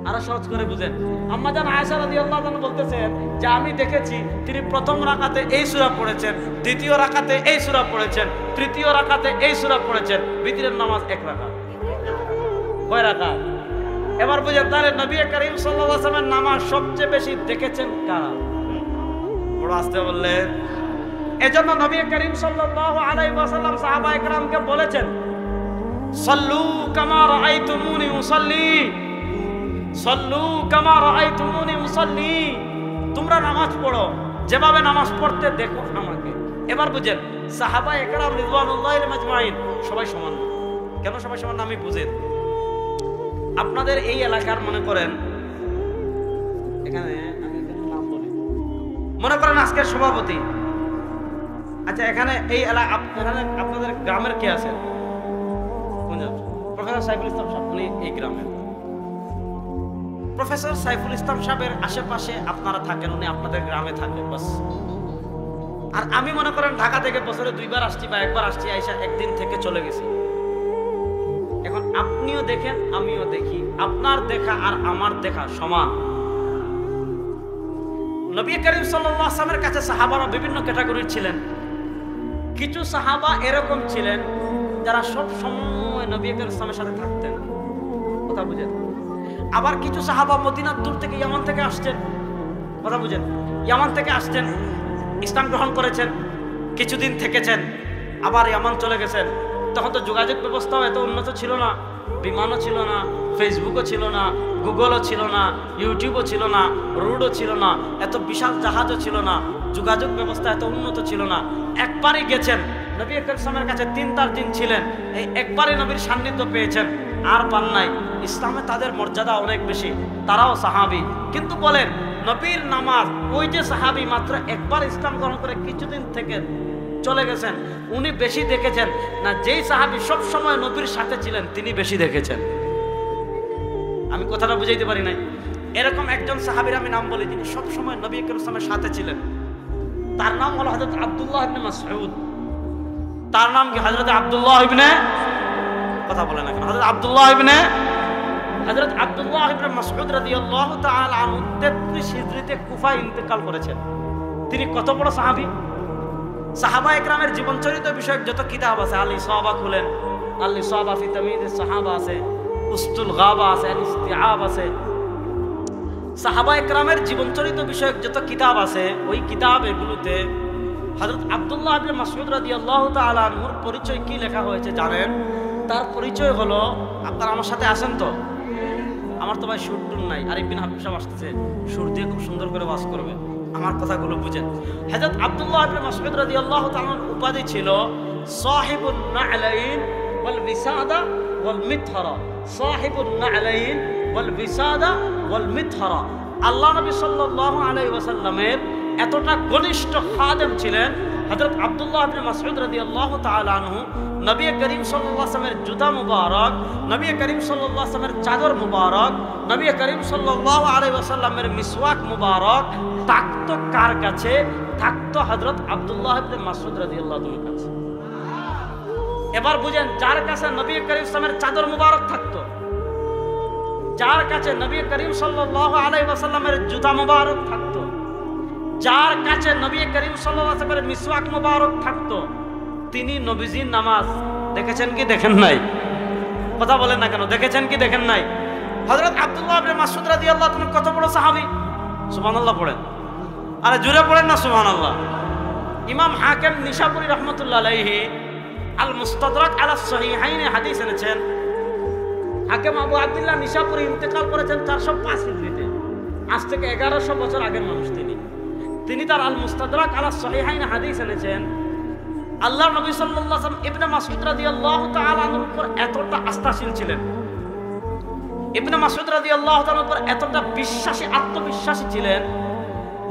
আরো সহজ করে বুঝেন, আম্মা জান আয়েশা রাদিয়াল্লাহু তাআলা বলতেছেন যে আমি দেখেছি তিনি প্রথম রাকাতে এই সূরা পড়েছেন, দ্বিতীয় রাকাতে এই সূরা পড়েছেন, তৃতীয় রাকাতে এই সূরা পড়েছেন। ভিতরের নামাজ এক রাকাত। কয় রাকাত? এবার বুঝেন, তাহলে নবী করিম সাল্লাল্লাহু আলাইহি ওয়াসাল্লামের নামাজ সবচেয়ে বেশি দেখেছেন কারা? বড় আস্তে বললেন। এজন্য নবী করিম সাল্লাল্লাহু আলাইহি ওয়াসাল্লাম সাহাবায়ে কেরামকে বলেছেন সাল্লু কামা রাআইতুমুনি উসাল্লি, সাল্লু কামা রাআইতুমুনি উসাল্লি, তোমরা নামাজ পড়ো যেভাবে নামাজ পড়তে দেখো আমাকে। এবার বুঝেন, সাহাবায়ে কেরাম রিদওয়ানুল্লাহি আলাইহিম আজমাইন সবাই সমান। কেন সবাই সমান? আমি বুঝেন, আপনাদের এই এলাকার মনে করেন, এখানে আমি নাম বলি, মনে করেন আজকের সভাপতি, আচ্ছা এখানে এই এলাকা এখানে আপনাদের গ্রামের কে আছেন? প্রফেসর সাইফুল ইসলাম সাহেব, উনি এই গ্রামের। প্রফেসর সাইফুল ইসলাম সাহেবের আশেপাশে আপনারা থাকেন, উনি আপনাদের গ্রামে থাকেন বাস। আর আমি মনে করেন ঢাকা থেকে বছরে 2 বার আসছি বা 1 বার আসছি, আইসা একদিন থেকে চলে গেছি। এখন আপনিও দেখেন আমিও দেখি, আপনার দেখা আর আমার দেখা সমান। নবী করিম সাল্লাল্লাহু আলাইহি ওয়াসাল্লামের কাছে সাহাবারা বিভিন্ন ক্যাটাগরির ছিলেন। কিছু সাহাবা এরকম ছিলেন যারা সব সময় নবী করিম সাল্লাল্লাহু আলাইহি ওয়াসাল্লামের সাথে থাকতেন, কথা বুঝেন। আবার কিছু সাহাবা মদিনার দূর থেকে, ইয়ামান থেকে আসছেন, কথা বুঝেন, ইয়ামান থেকে আসছেন, ইসলাম গ্রহণ করেছেন, কিছুদিন থেকেছেন, আবার ইয়ামান চলে গেছেন। তখন তো যোগাযোগ ব্যবস্থাও এত উন্নত ছিল না, বিমানও ছিল না, ফেসবুকও ছিল না, গুগলও ছিল না, ইউটিউবও ছিল না, রোডও ছিল না, এত বিশাল জাহাজও ছিল না, যোগাযোগ ব্যবস্থা এত উন্নত ছিল না। একবারই গেছেন নবী করিম সাল্লাল্লাহু আলাইহি ওয়াসাল্লামের কাছে, 3-4 দিন ছিলেন, এই একবারই নবীর সান্নিধ্য পেয়েছেন, আর পান নাই। ইসলামে তাদের মর্যাদা অনেক বেশি, তারাও সাহাবী। কিন্তু বলেন নবীর নামাজ, ওই যে সাহাবী মাত্র একবার ইসলাম গ্রহণ করে কিছুদিন থেকে চলে গেছেন, উনি বেশি দেখেছেন না যেই সাহাবী সব সময় নবীর সাথে ছিলেন তিনি বেশি দেখেছেন? আমি কথাটা বুঝাইতে পারি নাই। এরকম একজন সাহাবীর আমি নাম বলি, যিনি সব সময় নবী করিম সাল্লাল্লাহু আলাইহি ওয়াসাল্লামের সাথে ছিলেন। তার নাম হলো হযরত আব্দুল্লাহ ইবনে মাসউদ। তার নাম কি? হযরত আব্দুল্লাহ ইবনে, কথা বলে না কেন, হযরত আব্দুল্লাহ ইবনে মাসউদ রাদিয়াল্লাহু তাআলা আনহু 33 হিজরিতে কুফায় ইন্তেকাল করেছেন। তিনি কত বড় সাহাবী! সাহাবায়ে কেরামের জীবন চরিত্র বিষয়ক যত কিতাব আছে, আল ইসাবা খুলেন, আল ইসাবা ফি তাময়িজ সাহাবা আছে, উসতুল গাবা আছে, আল ইস্তিআব আছে। সাহাবায়ে কেরামের জীবন চরিত্র বিষয়ক যত কিতাব আছে, ওই কিতাব এগুলোতে হযরত আব্দুল্লাহ ইবনে মাসউদ রাদিয়াল্লাহু তাআলা আনহুর পরিচয় কি লেখা হয়েছে জানেন? তার পরিচয় হলো, আপনারা আমার সাথে আছেন তো? আমার তো ভাই সুর টুর নাই, আরিফ বিন হাবিব সাহেব আসতেছে, সুর দিয়ে খুব সুন্দর করে ওয়াজ করবে, আমার কথাগুলো বুঝেন। হযরত আব্দুল্লাহ ইবনে মাসউদ রাদিয়াল্লাহু তাআলার উপাধি ছিল সাহিবুন না'লাইন ওয়াল বিসাদা ওয়াল মিতহারা, সাহিবুন না'লাইন ওয়াল বিসাদা ওয়াল মিতহারা। আল্লাহ নবী সাল্লাল্লাহু আলাইহি ওয়াসাল্লামের এতটা ঘনিষ্ঠ খাদেম ছিলেন হযরত আব্দুল্লাহ ইবনে মাসউদ রাদিয়াল্লাহু তাআলা আনহু। নবী করিম সাল্লাল্লাহু আলাইহি ওয়াসাল্লামের জুতা মুবারক, নবী করিম সাল্লাল্লাহু আলাইহি ওয়াসাল্লামের চাদর মুবারক, নবী করিম সাল্লাল্লাহু আলাইহি ওয়াসাল্লামের মিসওয়াক মুবারক থাকতো কার কাছে? থাকতো হযরত আব্দুল্লাহ ইবনে মাসউদ রাদিয়াল্লাহু তাআলার কাছে। এবার বুঝেন, যার কাছে নবী করিম সাল্লাল্লাহু আলাইহি ওয়াসাল্লামের চাদর মুবারক থাকতো, যার কাছে নবী করিম সাল্লাল্লাহু আলাইহি ওয়াসাল্লামের জুতা মুবারক থাকতো, যার কাছে নবী করিম সাল্লাল্লাহু আলাইহি ওয়াসাল্লামের মিসওয়াক মোবারক থাকতো, তিনি নবীজির নামাজ দেখেছেন কি দেখেন নাই? কথা বলেন না কেন? দেখেছেন কি দেখেন নাই? হযরত আব্দুল্লাহ ইবনে মাসউদ রাদিয়াল্লাহু তাআলা কত বড় সাহাবী, সুবহানাল্লাহ পড়েন, আরে জোরে পড়েন না সুবহানাল্লাহ। ইমাম হাকিম নিশাপুরী রাহমাতুল্লাহ আলাইহি আল মুস্তাদরাক আলা সহিহাইনে হাদিস এনেছেন। হাকিম আবু আব্দুল্লাহ নিশাপুরী ইন্তেকাল করেছেন 405 হিজরিতে, আজ থেকে 1100 বছর আগের মানুষ তিনি তার আল মুস্তাদরাক আলা সহিহাইনে হাদিস এনেছেন। আল্লাহর নবী সাল্লাল্লাহু আলাইহি ওয়াসাল্লাম ইবনে মাসউদ রাদিয়াল্লাহু তাআলা আনহুর উপর এতটা আস্থাশীল ছিলেন, ইবনে মাসউদ রাদিয়াল্লাহু তাআলার উপর এতটা বিশ্বাসী, আত্মবিশ্বাসী ছিলেন,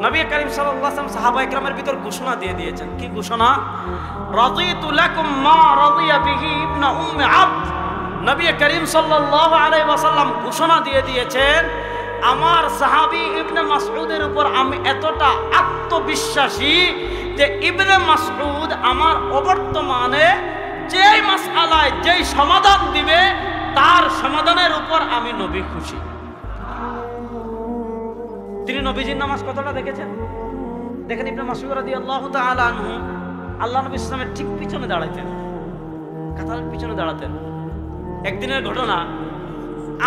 নবী করিম সাল্লাল্লাহু আলাইহি ওয়াসাল্লাম সাহাবায়ে কেরামের ভিতর ঘোষণা দিয়ে দিয়েছেন। কি ঘোষণা? রাদিতু লাকুম মা রাদিয়া বিহি ইবনে উম্মি আবদ। নবী করিম সাল্লাল্লাহু আলাইহি ওয়াসাল্লাম ঘোষণা দিয়ে দিয়েছেন, আমার সাহাবী ইবনে মাসউদের উপর আমি এতটা আত্মবিশ্বাসী যে ইবনে মাসউদ আমার অবর্তমানে যেই মাসআলায় যেই সমাধান দিবে তার সমাধানের উপর আমি নবী খুশি। তিনি নবীজির নামাজ কতটা দেখেছেন দেখেন। ইবনে মাসউদ রাদিয়াল্লাহু তাআলা আনহু আল্লাহ নবী ইসলামের ঠিক পিছনে দাঁড়াইতেন, কাতারের পিছনে দাঁড়াতেন। একদিনের ঘটনা,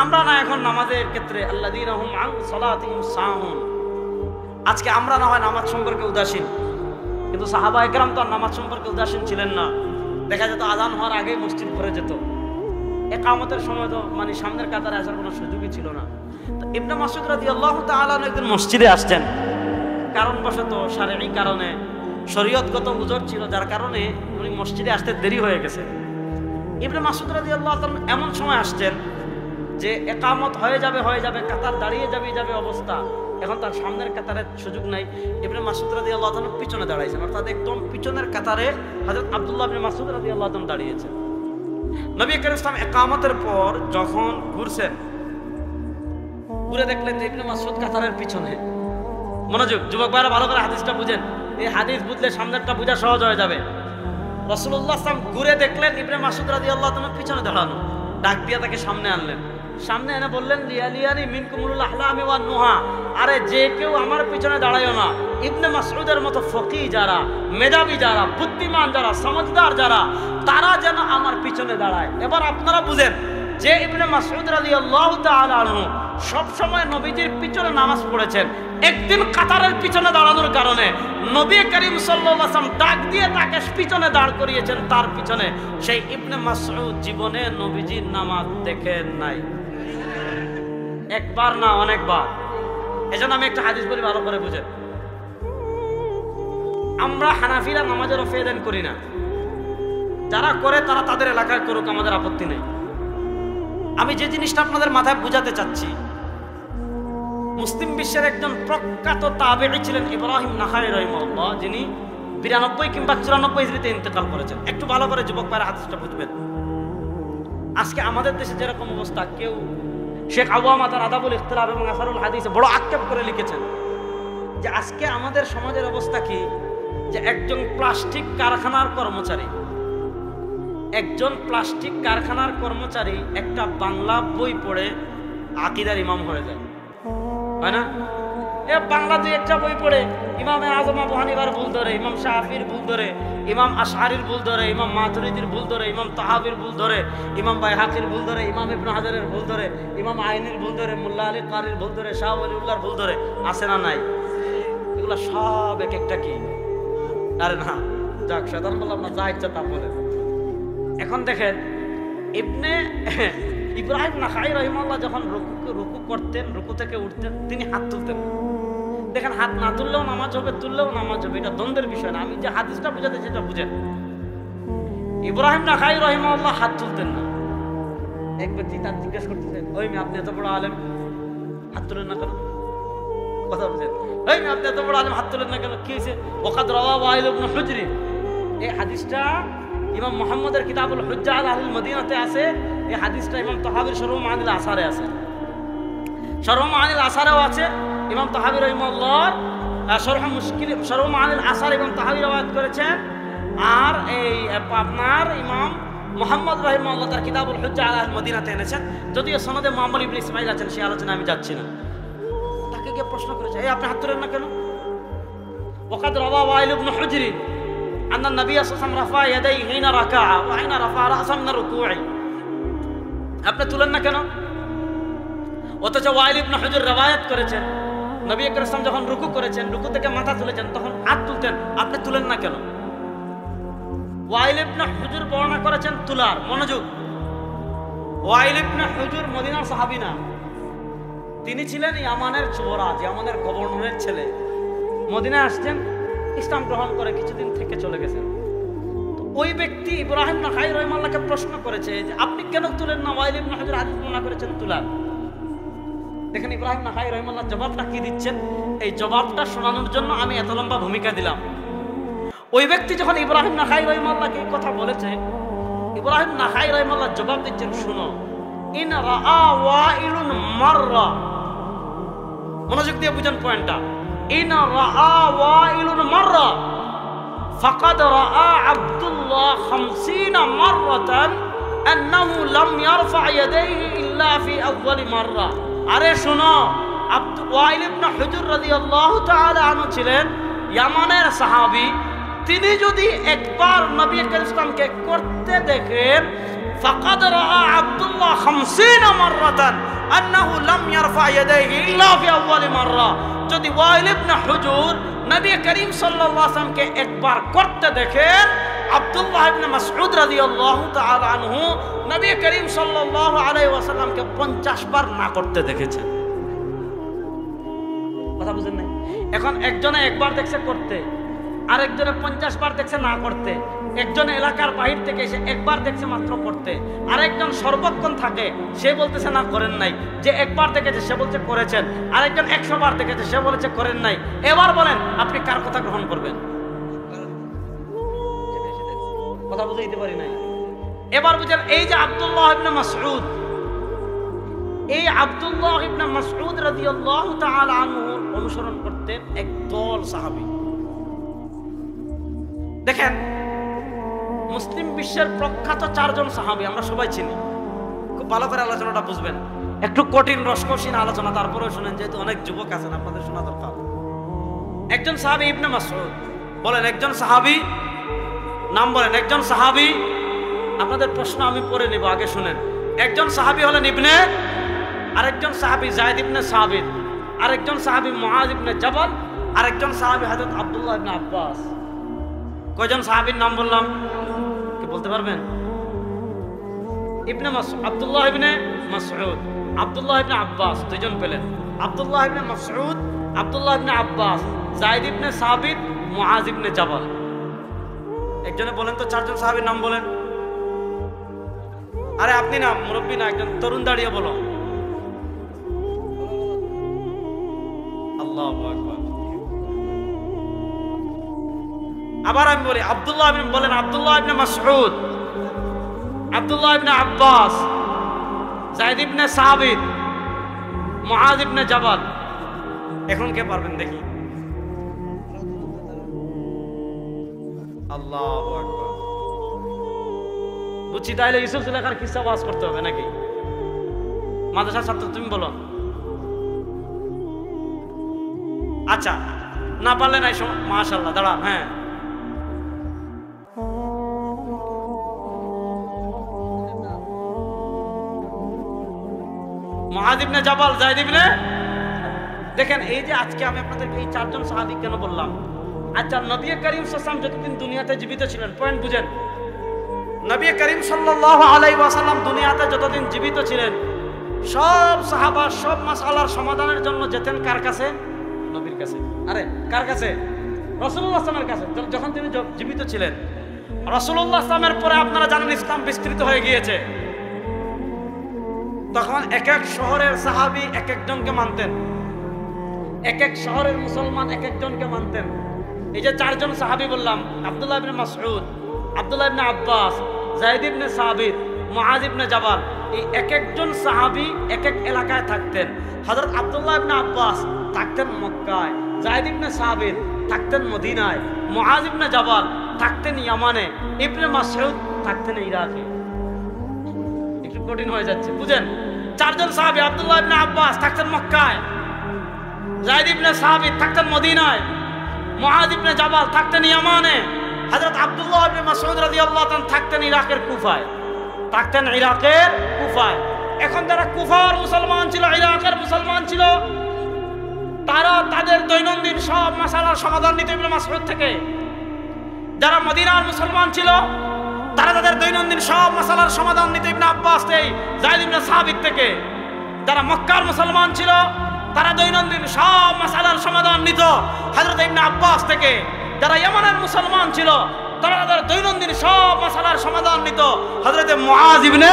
আমরা না এখন নামাজের ক্ষেত্রে আল্লাযীনা হুম আন সালাতিহিম সাহুন, আজকে আমরা না হয় নামাজ সম্পর্কে উদাসীন, কিন্তু সাহাবায়ে কেরাম তো নামাজ সম্পর্কে উদাসীন ছিলেন না। দেখা যেত আযান হওয়ার আগেই মসজিদ ভরে যেত, ইকামতের সময় তো মানে সামনের কাতারে আসার কোনো সুযোগই ছিল না। তো ইবনে মাসউদ রাদিয়াল্লাহু তাআলা একদিন মসজিদে আসছেন, কারণবশত শারঈ কারণে শরীয়তগত উযর ছিল, যার কারণে উনি মসজিদে আসতে দেরি হয়ে গেছে। ইবনে মাসউদ রাদিয়াল্লাহু তাআলা এমন সময় আসছেন যে ইকামত হয়ে যাবে, কাতার দাঁড়িয়ে যাবে অবস্থা, এখন তার সামনের কাতারের সুযোগ নাই। ইবনে মাসউদ রাদিয়াল্লাহু তাআলা পিছনে দাঁড়াইছেন, অর্থাৎ একদম পিছনের কাতারে হযরত আব্দুল্লাহ ইবনে মাসউদ রাদিয়াল্লাহু তাআলা দাঁড়িয়েছেন। নবী করিম সাল্লাল্লাহু আলাইহি ওয়াসাল্লাম ইকামতের পর যখন ঘুরছেন, ঘুরে দেখলেন যে ইবনে মাসউদ কাতারের পিছনে। মনোযোগ যুবক ভাইরা, ভালো করে হাদিসটা বুঝেন, এই হাদিস বুঝলে সামনেরটা বোঝা সহজ হয়ে যাবে। রাসূলুল্লাহ সাল্লাল্লাহু আলাইহি ওয়াসাল্লাম ঘুরে দেখলেন ইবনে মাসউদ রাদিয়াল্লাহু তাআলা পিছনে দাঁড়ানো, ডাক দিয়ে তাকে সামনে আনলেন। সামনে এনে বললেন, লিয়ালিয়ানি মিনকুমুল আহলামি ওয়ান নুহা, আরে যে কেউ আমার পিছনে দাঁড়ায়ও না। ইবনে মাসউদের মতো ফকি যারা, মেধাবী যারা, বুদ্ধিমান যারা, সমঝদার যারা, তারা যেন আমার পিছনে দাঁড়ায়। এবার আপনারা বুঝেন যে ইবনে মাসউদ রাদিয়াল্লাহু তাআলা আনহু সব সময় নবীজির পিছনে নামাজ পড়েছেন, একদিন কাতারের পিছনে দাঁড়ানোর কারণে নবী করিম সাল্লাল্লাহু আলাইহি ওয়াসাল্লাম ডাক দিয়ে তাকে পিছনে দাঁড় করিয়েছেন, তার পিছনে। সেই ইবনে মাসউদ জীবনে নবীজির নামাজ দেখেন নাই, একবার না অনেকবার। এজন্য আমি একটা হাদিস বলি, ভালো করে বুঝেন। আমরা হানাফিরা নামাজের রফেদান করি না, যারা করে তারা তাদের এলাকায় করুক, আমাদের আপত্তি নেই। আমি যে জিনিসটা আপনাদের মাথায় বুঝাতে চাচ্ছি, মুসলিম বিশ্বের একজন প্রখ্যাত তাবেঈ ছিলেন ইব্রাহিম নাখাই রাহিমাহুল্লাহ, যিনি 92 কিংবা 94 হিজরিতে ইন্তেকাল করেছেন। একটু ভালো করে যুবক ভাইরা হাদিসটা বুঝবেন। আজকে আমাদের দেশে যেরকম অবস্থা, কেউ শেখ আওয়ামা তার আদাবুল ইখতিলাফ এবং আসারুল হাদিসে বড় আক্ষেপ করে লিখেছেন যে আজকে আমাদের সমাজের অবস্থা কি, যে একজন প্লাস্টিক কারখানার কর্মচারী একটা বাংলা বই পড়ে আকীদার ইমাম হয়ে যায়, হয় না? এ বাংলা দুই একটা বই পড়ে ইমামে আযম আবু হানিফার ভুল ধরে, ইমাম শাফির ভুল ধরে, ইমাম আশআরির ভুল ধরে, ইমাম মাতুরিদির ভুল ধরে, ইমাম তাহাবির ভুল ধরে, ইমাম বাইহাকির ভুল ধরে, ইমাম ইবনে হাজারের ভুল ধরে, ইমাম আইনির ভুল ধরে, মোল্লা আলী কারির ভুল ধরে, শাহ ওলিউল্লাহর ভুল ধরে। আছে না নাই? এগুলা সব এক একটা কি, আরে না যাক, শয়তান বললাম না, যা ইচ্ছা তা বলেন। এখন দেখেন ইব্রাহিম নাখাই রাহিমাহুল্লাহ যখন রুকু করতেন, রুকু থেকে উঠতেন, তিনি হাত তুলতেন। দেখেন, হাত না তুললেও নামাজ হবে, তুললেও নামাজ হবে, এটা দ্বন্দ্বের বিষয় না। আমি যে হাদিসটা বুঝাতে সেটা বুঝেন। ইব্রাহিম নাখাই রাহিমাহুল্লাহ হাত তুলতেন না। এক ব্যক্তি তার জিজ্ঞেস করতেছেন, ওই মেয়ে আপনি এত বড় আলেম, হাত তুলেন না কেন? কথা বুঝেন, ওই মেয়ে আপনি এত বড় আলেম, হাত তুলেন না কেন? কি হয়েছে? ওয়াকাদ রাওয়া ওয়াইল ইবনে হুজরি, এই হাদিসটা ইমাম মুহাম্মদের কিতাবুল হুজ্জাহ আহলুল মদিনাতে আছে। এই হাদিসটা ইমাম তাহাবীর শরহ মানিল আসারে আছে, শরহ মানিল আসারেও আছে। ইমাম তাহাবী রাহিমাহুল্লাহর শরহ মানিল আসার ইমাম তাহাবী রওয়ায়াত করেছেন। আর এই আপনার ইমাম মুহাম্মদ রাহিমাহুল্লাহ তার কিতাবুল হুজ্জাহ আহলুল মদিনাতে এনেছেন। যদিও সনদে মুহাম্মদ ইবনে ইসমাঈল আছেন, সেই আলোচনা আমি যাচ্ছি না। তাকে গিয়ে প্রশ্ন করেছে, এই আপনি হাত তুলেন না কেন? وقد روى وائل بن حجر أن النبي صلى الله عليه وسلم رفع يديه حين ركع وحين رفع رأسه من الركوع আপনি তুলেন না কেন? অথচ ওয়াইল ইবনে হুজর রওয়ায়াত করেছেন নবী আকরাম সাল্লাল্লাহু আলাইহি ওয়াসাল্লাম যখন রুকু করেছেন, রুকু থেকে মাথা তুলেছেন, তখন হাত তুলতেন, আপনি তুলেন না কেন? ওয়াইল ইবনে হুজর বর্ণনা করেছেন তুলার। মনোযোগ, ওয়াইল ইবনে হুজর মদিনার সাহাবী না, তিনি ছিলেন ইয়ামানের যুবরাজ, ইয়ামানের গভর্নরের ছেলে। মদিনায় আসছেন, ইসলাম গ্রহণ করে কিছুদিন থেকে চলে গেছেন। তো ওই ব্যক্তি ইব্রাহিম নাখাই রাহিমাহুল্লাহকে প্রশ্ন করেছে যে আপনি কেন তুলেন না? ওয়াইল ইবনে হুজর হাদিস বর্ণনা করেছেন তুলার। দেখেন ইব্রাহিম নাখাই রাহিমাহুল্লাহ জবাবটা কি দিচ্ছেন। এই জবাবটা শোনানোর জন্য আমি এত লম্বা ভূমিকা দিলাম। ওই ব্যক্তি যখন ইব্রাহিম নাখাই রাহিমাহুল্লাহকে এই কথা বলেছে, ইব্রাহিম নাখাই রাহিমাহুল্লাহ জবাব দিচ্ছেন, শুনো, ইন রাআ ওয়াইলুন মাররা, মনোযোগ দিয়ে বুঝেন পয়েন্টটা। ইন রাআ ওয়াইলুন মাররা ফাকাদ রাআ আব্দুল্লাহ 50 মাররাতান আন্নাহু লাম ইয়ারফা ইয়াদাইহি ইল্লা ফি আউয়ালি মাররা। আরে শুনো, ওয়াইল ইবনে হুজর রাদিয়াল্লাহু তাআলা আনহু ছিলেন ইয়ামানের সাহাবী। তিনি যদি একবার নবী করিম ইসলামকে করতে দেখেন, ফাকাদ রাআ আব্দুল্লাহ 50 মাররাতান আন্নাহু লাম ইয়ারফা ইয়াদাইহি ইল্লা ফি আউয়ালি মাররা। যদি ওয়াইল ইবনে হুজর নবী করিম সাল্লাল্লাহু আলাইহি ওয়াসাল্লামকে একবার করতে দেখেন, আব্দুল্লাহ ইবনে মাসউদ রাদিয়াল্লাহু তাআলা আনহু নবী করিম সাল্লাল্লাহু আলাইহি ওয়াসাল্লামকে 50 বার না করতে দেখেছেন। কথা বুঝেন নাই? এখন একজনে একবার দেখছে করতে, আরেকজনে 50 বার দেখছে না করতে। একজন এলাকার বাহির থেকে এসে একবার দেখছে মাত্র করতে, আরেকজন সর্বক্ষণ থাকে, সে বলতেছে না করেন নাই। যে একবার দেখেছে সে বলছে করেছেন, আরেকজন 100 বার দেখেছে সে বলেছে করেন নাই। এবার বলেন আপনি কার কথা গ্রহণ করবেন? কথা বুঝাইতে পারি নাই। এবার বুঝেন, এই যে আব্দুল্লাহ ইবনে মাসউদ, এই আব্দুল্লাহ ইবনে মাসউদ রাদিয়াল্লাহু তাআলা আনহু অনুসরণ করতেন একদল সাহাবী। দেখেন, মুসলিম বিশ্বের প্রখ্যাত 4 জন সাহাবী আমরা সবাই চিনি। খুব ভালো করে আলোচনাটা বুঝবেন, একটু কঠিন রসকসীন আলোচনা, তারপরেও শুনেন, যেহেতু অনেক যুবক আছেন আপনাদের শোনা দরকার। একজন সাহাবী ইবনে মাসউদ, বলেন একজন সাহাবী, নাম বলেন একজন সাহাবী। আপনাদের প্রশ্ন আমি পরে নেব, আগে শুনেন। একজন সাহাবী হলেন ইবনে, আরেকজন সাহাবী যায়েদ ইবনে সাবিত, আরেকজন সাহাবী মুআয ইবনে জাবাল, আরেকজন সাহাবী হযরত আব্দুল্লাহ ইবনে আব্বাস। কয়জন সাহাবীর নাম বললাম? কি বলতে পারবেন? ইবনে মাসউদ, আব্দুল্লাহ ইবনে মাসউদ, আব্দুল্লাহ ইবনে আব্বাস, দুইজন পেলেন। আব্দুল্লাহ ইবনে মাসউদ, আব্দুল্লাহ ইবনে আব্বাস, যায়েদ ইবনে সাবিত, মুআয ইবনে জাবাল। একজনে বলেন তো 4 জন সাহাবীর নাম বলেন। আরে আপনি না, মুরব্বী না, একজন তরুণ দাঁড়িয়ে বলো। আল্লাহু আকবার। আবার আমি বলি, আব্দুল্লাহ ইবনে, বলেন আব্দুল্লাহ ইবনে মাসউদ, আব্দুল্লাহ ইবনে আব্বাস, যায়েদ ইবনে সাবিত, মুআয ইবনে জাবাল। এখন কে পারবেন দেখি? আল্লাহু আকবার। বুঝছি, তাইলে ইউসুফ সুলেখার কিসসা ওয়াজ করতে হবে নাকি? মাদ্রাসার ছাত্র তুমি বলো। আচ্ছা, না পারলে নাই, মাশাআল্লাহ, দাঁড়ান। হ্যাঁ, মুআয ইবনে জাবাল, যায়েদ ইবনে। দেখেন, এই যে আজকে আমি আপনাদেরকে এই 4 জন সাহাবী কেন বললাম? আচ্ছা, নবী করিম সাল্লাল্লাহু আলাইহি ওয়াসাল্লাম যতদিন দুনিয়াতে জীবিত ছিলেন, পয়েন্ট বুঝেন, নবী করিম সাল্লাল্লাহু আলাইহি ওয়াসাল্লাম দুনিয়াতে যতদিন জীবিত ছিলেন, সব সাহাবা সব মাসআলার সমাধানের জন্য যেতেন কার কাছে? নবীর কাছে। আরে কার কাছে? রাসূলুল্লাহ সাল্লাল্লাহু আলাইহি ওয়াসাল্লামের কাছে। যখন তিনি জীবিত ছিলেন, রাসূলুল্লাহ সাল্লাল্লাহু আলাইহি ওয়াসাল্লামের পরে আপনারা জানেন ইসলাম বিস্তৃত হয়ে গিয়েছে। তখন এক এক শহরের সাহাবী এক একজনকে মানতেন, এক এক শহরের মুসলমান এক একজনকে মানতেন। এই যে 4 জন সাহাবী বললাম, আব্দুল্লাহ ইবনে মাসউদ, আব্দুল্লাহ ইবনে আব্বাস, যায়েদ ইবনে সাবিত, মুআয ইবনে জাবাল, এই এক একজন সাহাবী এক এক এলাকায় থাকতেন। হযরত আব্দুল্লাহ ইবনে আব্বাস থাকতেন মক্কায়, যায়েদ ইবনে সাবিত থাকতেন মদিনায়, মুআয ইবনে জাবাল থাকতেন ইয়ামানে, ইবনে মাসউদ থাকতেন ইরাকে। একটু কঠিন হয়ে যাচ্ছে, বুঝেন। 4 জন সাহাবী, আব্দুল্লাহ ইবনে আব্বাস থাকতেন মক্কায়, যায়েদ ইবনে সাবিত থাকতেন মদিনায়, মুআয ইবনে জাবাল থাকতেন ইয়ামানে, হযরত আব্দুল্লাহ ইবনে মাসউদ রাদিয়াল্লাহু তাআলা থাকতেন ইরাকের কুফায়, থাকতেন ইরাকের কুফায়। এখন যারা কুফার মুসলমান ছিল, ইরাকের মুসলমান ছিল, তারা তাদের দৈনন্দিন সব মাসালার সমাধান নিত ইবনে মাসউদ থেকে। যারা মদিনার মুসলমান ছিল, তারা তাদের দৈনন্দিন সব মাসালার সমাধান নিত ইবনে আব্বাস থেকে, যায়েদ ইবনে সাবিত থেকে। যারা মক্কার মুসলমান ছিল, তারা দৈনন্দিন সব মাসালার সমাধান নিত হযরত ইবনে আব্বাস থেকে। যারা ইয়ামানের মুসলমান ছিল, তারা তাদের দৈনন্দিন সব মাসালার সমাধান নিত হযরত মুআয ইবনে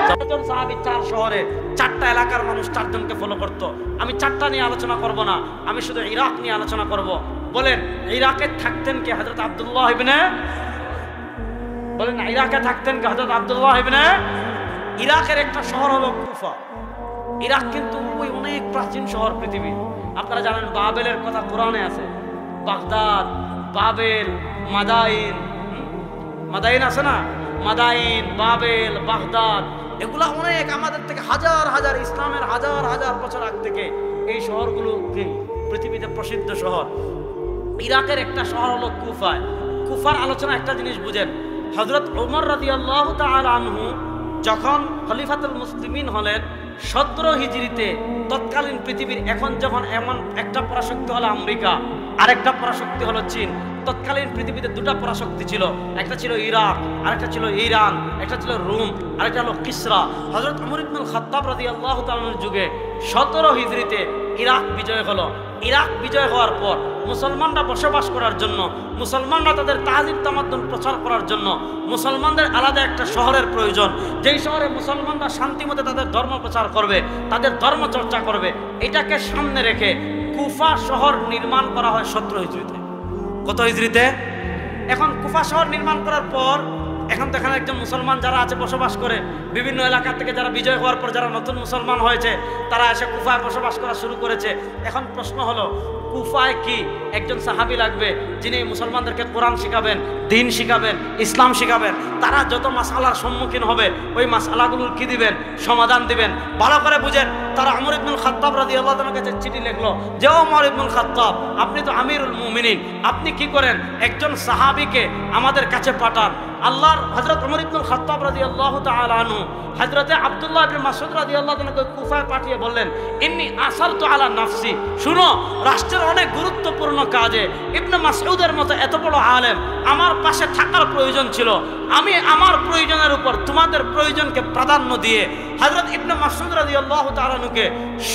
চারজন সাহাবী, 4 শহরে 4টা এলাকার মানুষ 4 জনকে ফলো করত। আমি 4টা নিয়ে আলোচনা করব না, আমি শুধু ইরাক নিয়ে আলোচনা করব। বলেন ইরাকে থাকতেন কে? হযরত আব্দুল্লাহ ইবনে, বলেন ইরাকে থাকতেন কে? হযরত আব্দুল্লাহ ইবনে। ইরাকের একটা শহর হলো কুফা। ইরাক কিন্তু ওই অনেক প্রাচীন শহর পৃথিবীর। আপনারা জানেন বাবেলের কথা কোরআনে আছে, বাগদাদ, বাবেল, মাদাইন, মাদাইন আছে না, মাদাইন, বাবেল, বাগদাদ, এগুলা অনেক আমাদের থেকে হাজার হাজার, ইসলামের হাজার হাজার বছর আগ থেকে এই শহরগুলো পৃথিবীতে প্রসিদ্ধ শহর। ইরাকের একটা শহর হলো কুফায়। কুফার আলোচনা একটা জিনিস বুঝেন, হযরত ওমর রাদিয়াল্লাহু তাআলা আনহু যখন খলিফাতুল মুসলিমিন হলেন 17 হিজরিতে, তৎকালীন পৃথিবীর এখন যখন এমন একটা পরাশক্তি হলো আমেরিকা, আরেকটা পরাশক্তি হলো চীন। তৎকালীন পৃথিবীতে 2টা পরাশক্তি ছিল, একটা ছিল ইরাক, আরেকটা ছিল ইরান, একটা ছিল রোম, আরেকটা হলো কিসরা। হযরত ওমর ইবনুল খাত্তাব রাদিয়াল্লাহু তাআলার যুগে 17 হিজরিতে ইরাক বিজয় হলো। ইরাক বিজয় হওয়ার পর মুসলমানরা বসবাস করার জন্য, মুসলমানরা তাদের তাহজিব তামাদ্দুন প্রচার করার জন্য মুসলমানদের আলাদা একটা শহরের প্রয়োজন, যেই শহরে মুসলমানরা শান্তিমতে তাদের ধর্ম প্রচার করবে, তাদের ধর্ম চর্চা করবে। এটাকে সামনে রেখে কুফা শহর নির্মাণ করা হয় 17 হিজরিতে। কত হিজরিতে? এখন কুফা শহর নির্মাণ করার পর এখন তো এখানে একজন মুসলমান যারা আছে বসবাস করে, বিভিন্ন এলাকা থেকে যারা বিজয় হওয়ার পর যারা নতুন মুসলমান হয়েছে তারা এসে কুফায় বসবাস করা শুরু করেছে। এখন প্রশ্ন হলো, কুফায় কি একজন সাহাবী লাগবে যিনি মুসলমানদেরকে কোরআন শিখাবেন, দ্বীন শিখাবেন, ইসলাম শিখাবেন? তারা যত মাসআলার সম্মুখীন হবে ওই মাসআলাগুলোর কি দিবেন? সমাধান দিবেন। ভালো করে বুঝেন, তারা ওমর ইবনুল খাত্তাব রাদিয়াল্লাহু তাআলার কাছে চিঠি লিখলো যে ওমর ইবনুল খাত্তাব, আপনি তো আমিরুল মুমিনিন, আপনি কি করেন একজন সাহাবীকে আমাদের কাছে পাঠান। আল্লাহর হযরত ওমর ইবনুল খাত্তাব রাদিয়াল্লাহু তাআলা আনহু হযরতে আব্দুল্লাহ ইবনে মাসউদ রাদিয়াল্লাহু তাআলাকে কুফায় পাঠিয়ে বললেন, ইন্নী আসালতু আলা নাফসি, শুনো রাষ্ট্রের অনেক গুরুত্বপূর্ণ কাজে ইবনে মাসউদের মতো এত বড় আলেম আমার পাশে থাকার প্রয়োজন ছিল। আমি আমার প্রয়োজনের উপর তোমাদের প্রয়োজনকে প্রাধান্য দিয়ে হযরত ইবনে মাসউদ রাদিয়াল্লাহু তাআলা আনহুকে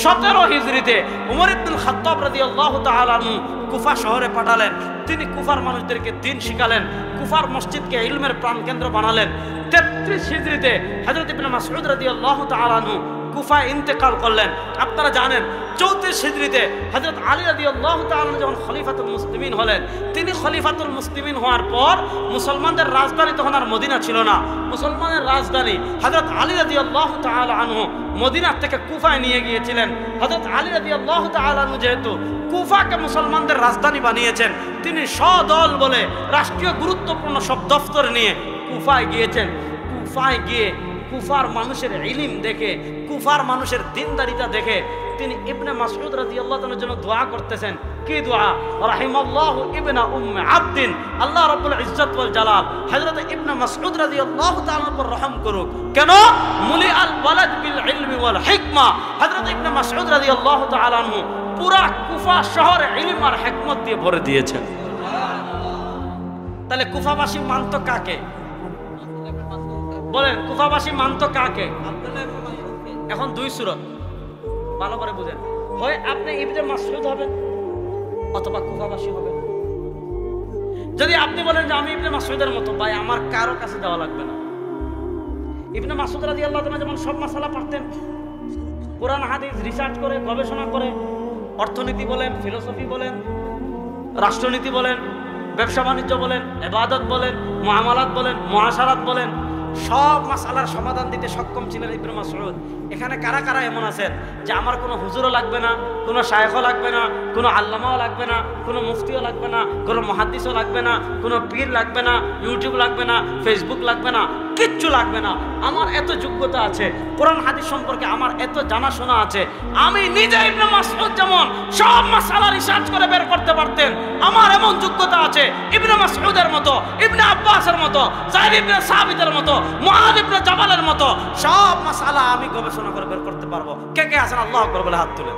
17 হিজরিতে ওমর ইবনুল খাত্তাব রাদিয়াল্লাহু তাআলা আনহু কুফা শহরে পাঠালেন। তিনি কুফার মানুষদেরকে দ্বীন শিখালেন, কুফার মসজিদকে ইলমের প্রাণকেন্দ্র বানালেন। 33 হিজরিতে হযরত ইবনে মাসউদ রাদিয়াল্লাহু তাআলা আনহু কুফায় ইন্তেকাল করলেন। আপনারা জানেন 34 হিজরিতে হযরত আলী রাদিয়াল্লাহু তাআলা যখন খলিফাতুল মুসলিমিন হলেন, তিনি খলিফাতুল মুসলিমিন হওয়ার পর মুসলমানদের রাজধানী তখন আর মদিনা ছিল না, মুসলমানের রাজধানী হযরত আলী রাদিয়াল্লাহু তাআলা আনহু মদিনা থেকে কুফায় নিয়ে গিয়েছিলেন। হযরত আলী রাদিয়াল্লাহু তাআলা আনহু যেহেতু কুফাকে মুসলমানদের রাজধানী বানিয়েছেন, তিনি সদল বলে রাষ্ট্রীয় গুরুত্বপূর্ণ সব দফতর নিয়ে কুফায় গিয়েছেন। কুফায় গিয়ে কুফার মানুষের ইলম দেখে, কুফার মানুষের দিনদারিতা দেখে তিনি ইবনে মাসউদ রাদিয়াল্লাহু তাআলার জন্য দোয়া করতেছেন। কি দোয়া? রাহিমাল্লাহু ইবনা উম্মে আবদিন, আল্লাহ রাব্বুল ইজ্জত ওয়াল জালাল হযরত ইবনে মাসউদ রাদিয়াল্লাহু তাআলার উপর রহম করুক। কেন? মুলি আল ওয়ালাদ বিল ইলমি ওয়াল হিকমা। হযরত ইবনে মাসউদ রাদিয়াল্লাহু তাআলা আনহু পুরা কুফা শহর ইলম আর হিকমত দিয়ে ভরে দিয়েছেন। তাহলে কুফাবাসী মানত কাকে? বলেন কুফাবাসী মানত কাকে? এখন 2 সূরত ভালো করে বুঝেন, হয় আপনি ইবনে মাসউদ হবেন অথবা কুফাবাসী হবেন। যদি আপনি বলেন যে আমি ইবনে মাসউদের মতো, ভাই আমার কারো কাছে যাওয়া লাগবে না। ইবনে মাসউদ রাদিয়াল্লাহু তাআলা যেমন সব মাসালা পারতেন, কোরআন হাদিস রিসার্চ করে গবেষণা করে, অর্থনীতি বলেন, ফিলোসফি বলেন, রাষ্ট্রনীতি বলেন, ব্যবসা বাণিজ্য বলেন, ইবাদত বলেন, মুআমালাত বলেন, মুআশারাত বলেন, সব মাসালার সমাধান দিতে সক্ষম ছিলেন ইবনে মাসউদ। এখানে কারা কারা এমন আছেন যে আমার কোনো হুজুরও লাগবে না, কোনো শায়েখও লাগবে না, কোনো আল্লামাও লাগবে না, কোনো মুফতিও লাগবে না, কোনো মুহাদ্দিসও লাগবে না, কোনো পীর লাগবে না, ইউটিউব লাগবে না, ফেসবুক লাগবে না, কিচ্ছু লাগবে না। আমার এত যোগ্যতা আছে, কোরআন হাদিস সম্পর্কে আমার এত জানাশোনা আছে। আমি নিজে ইবনে মাসউদ যেমন সব মাসআলা রিসার্চ করে বের করতে পারতেন, আমার এমন যোগ্যতা আছে ইবনে মাসউদের মতো, ইবনে আব্বাসের মতো, যায়েদ ইবনে সাবিতের মতো, মুআয ইবনে জাবালের মতো সব মাসআলা আমি গবেষণা করে বের করতে পারবো। কে কে আছেন আল্লাহু আকবার বলে হাত তুলেন।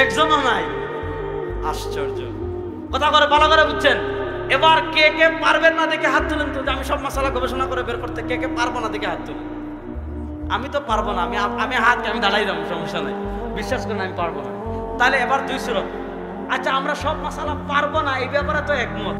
একজনও নাই। আশ্চর্য কথা করে ভালো করে বুঝছেন। এবার কে কে পারবেন না দেখে হাত তুলেন তো, যে আমি সব মাসালা গবেষণা করে বের করতে। কে কে পারবো না দেখে হাত তুলেন। আমি তো পারবো না, আমি হাতকে আমি দাঁড়াই যাবো, সমস্যা নেই, বিশ্বাস করেন আমি পারবো না। তাহলে এবার দুই সুরত। আচ্ছা আমরা সব মাসালা পারবো না এই ব্যাপারে তো একমত,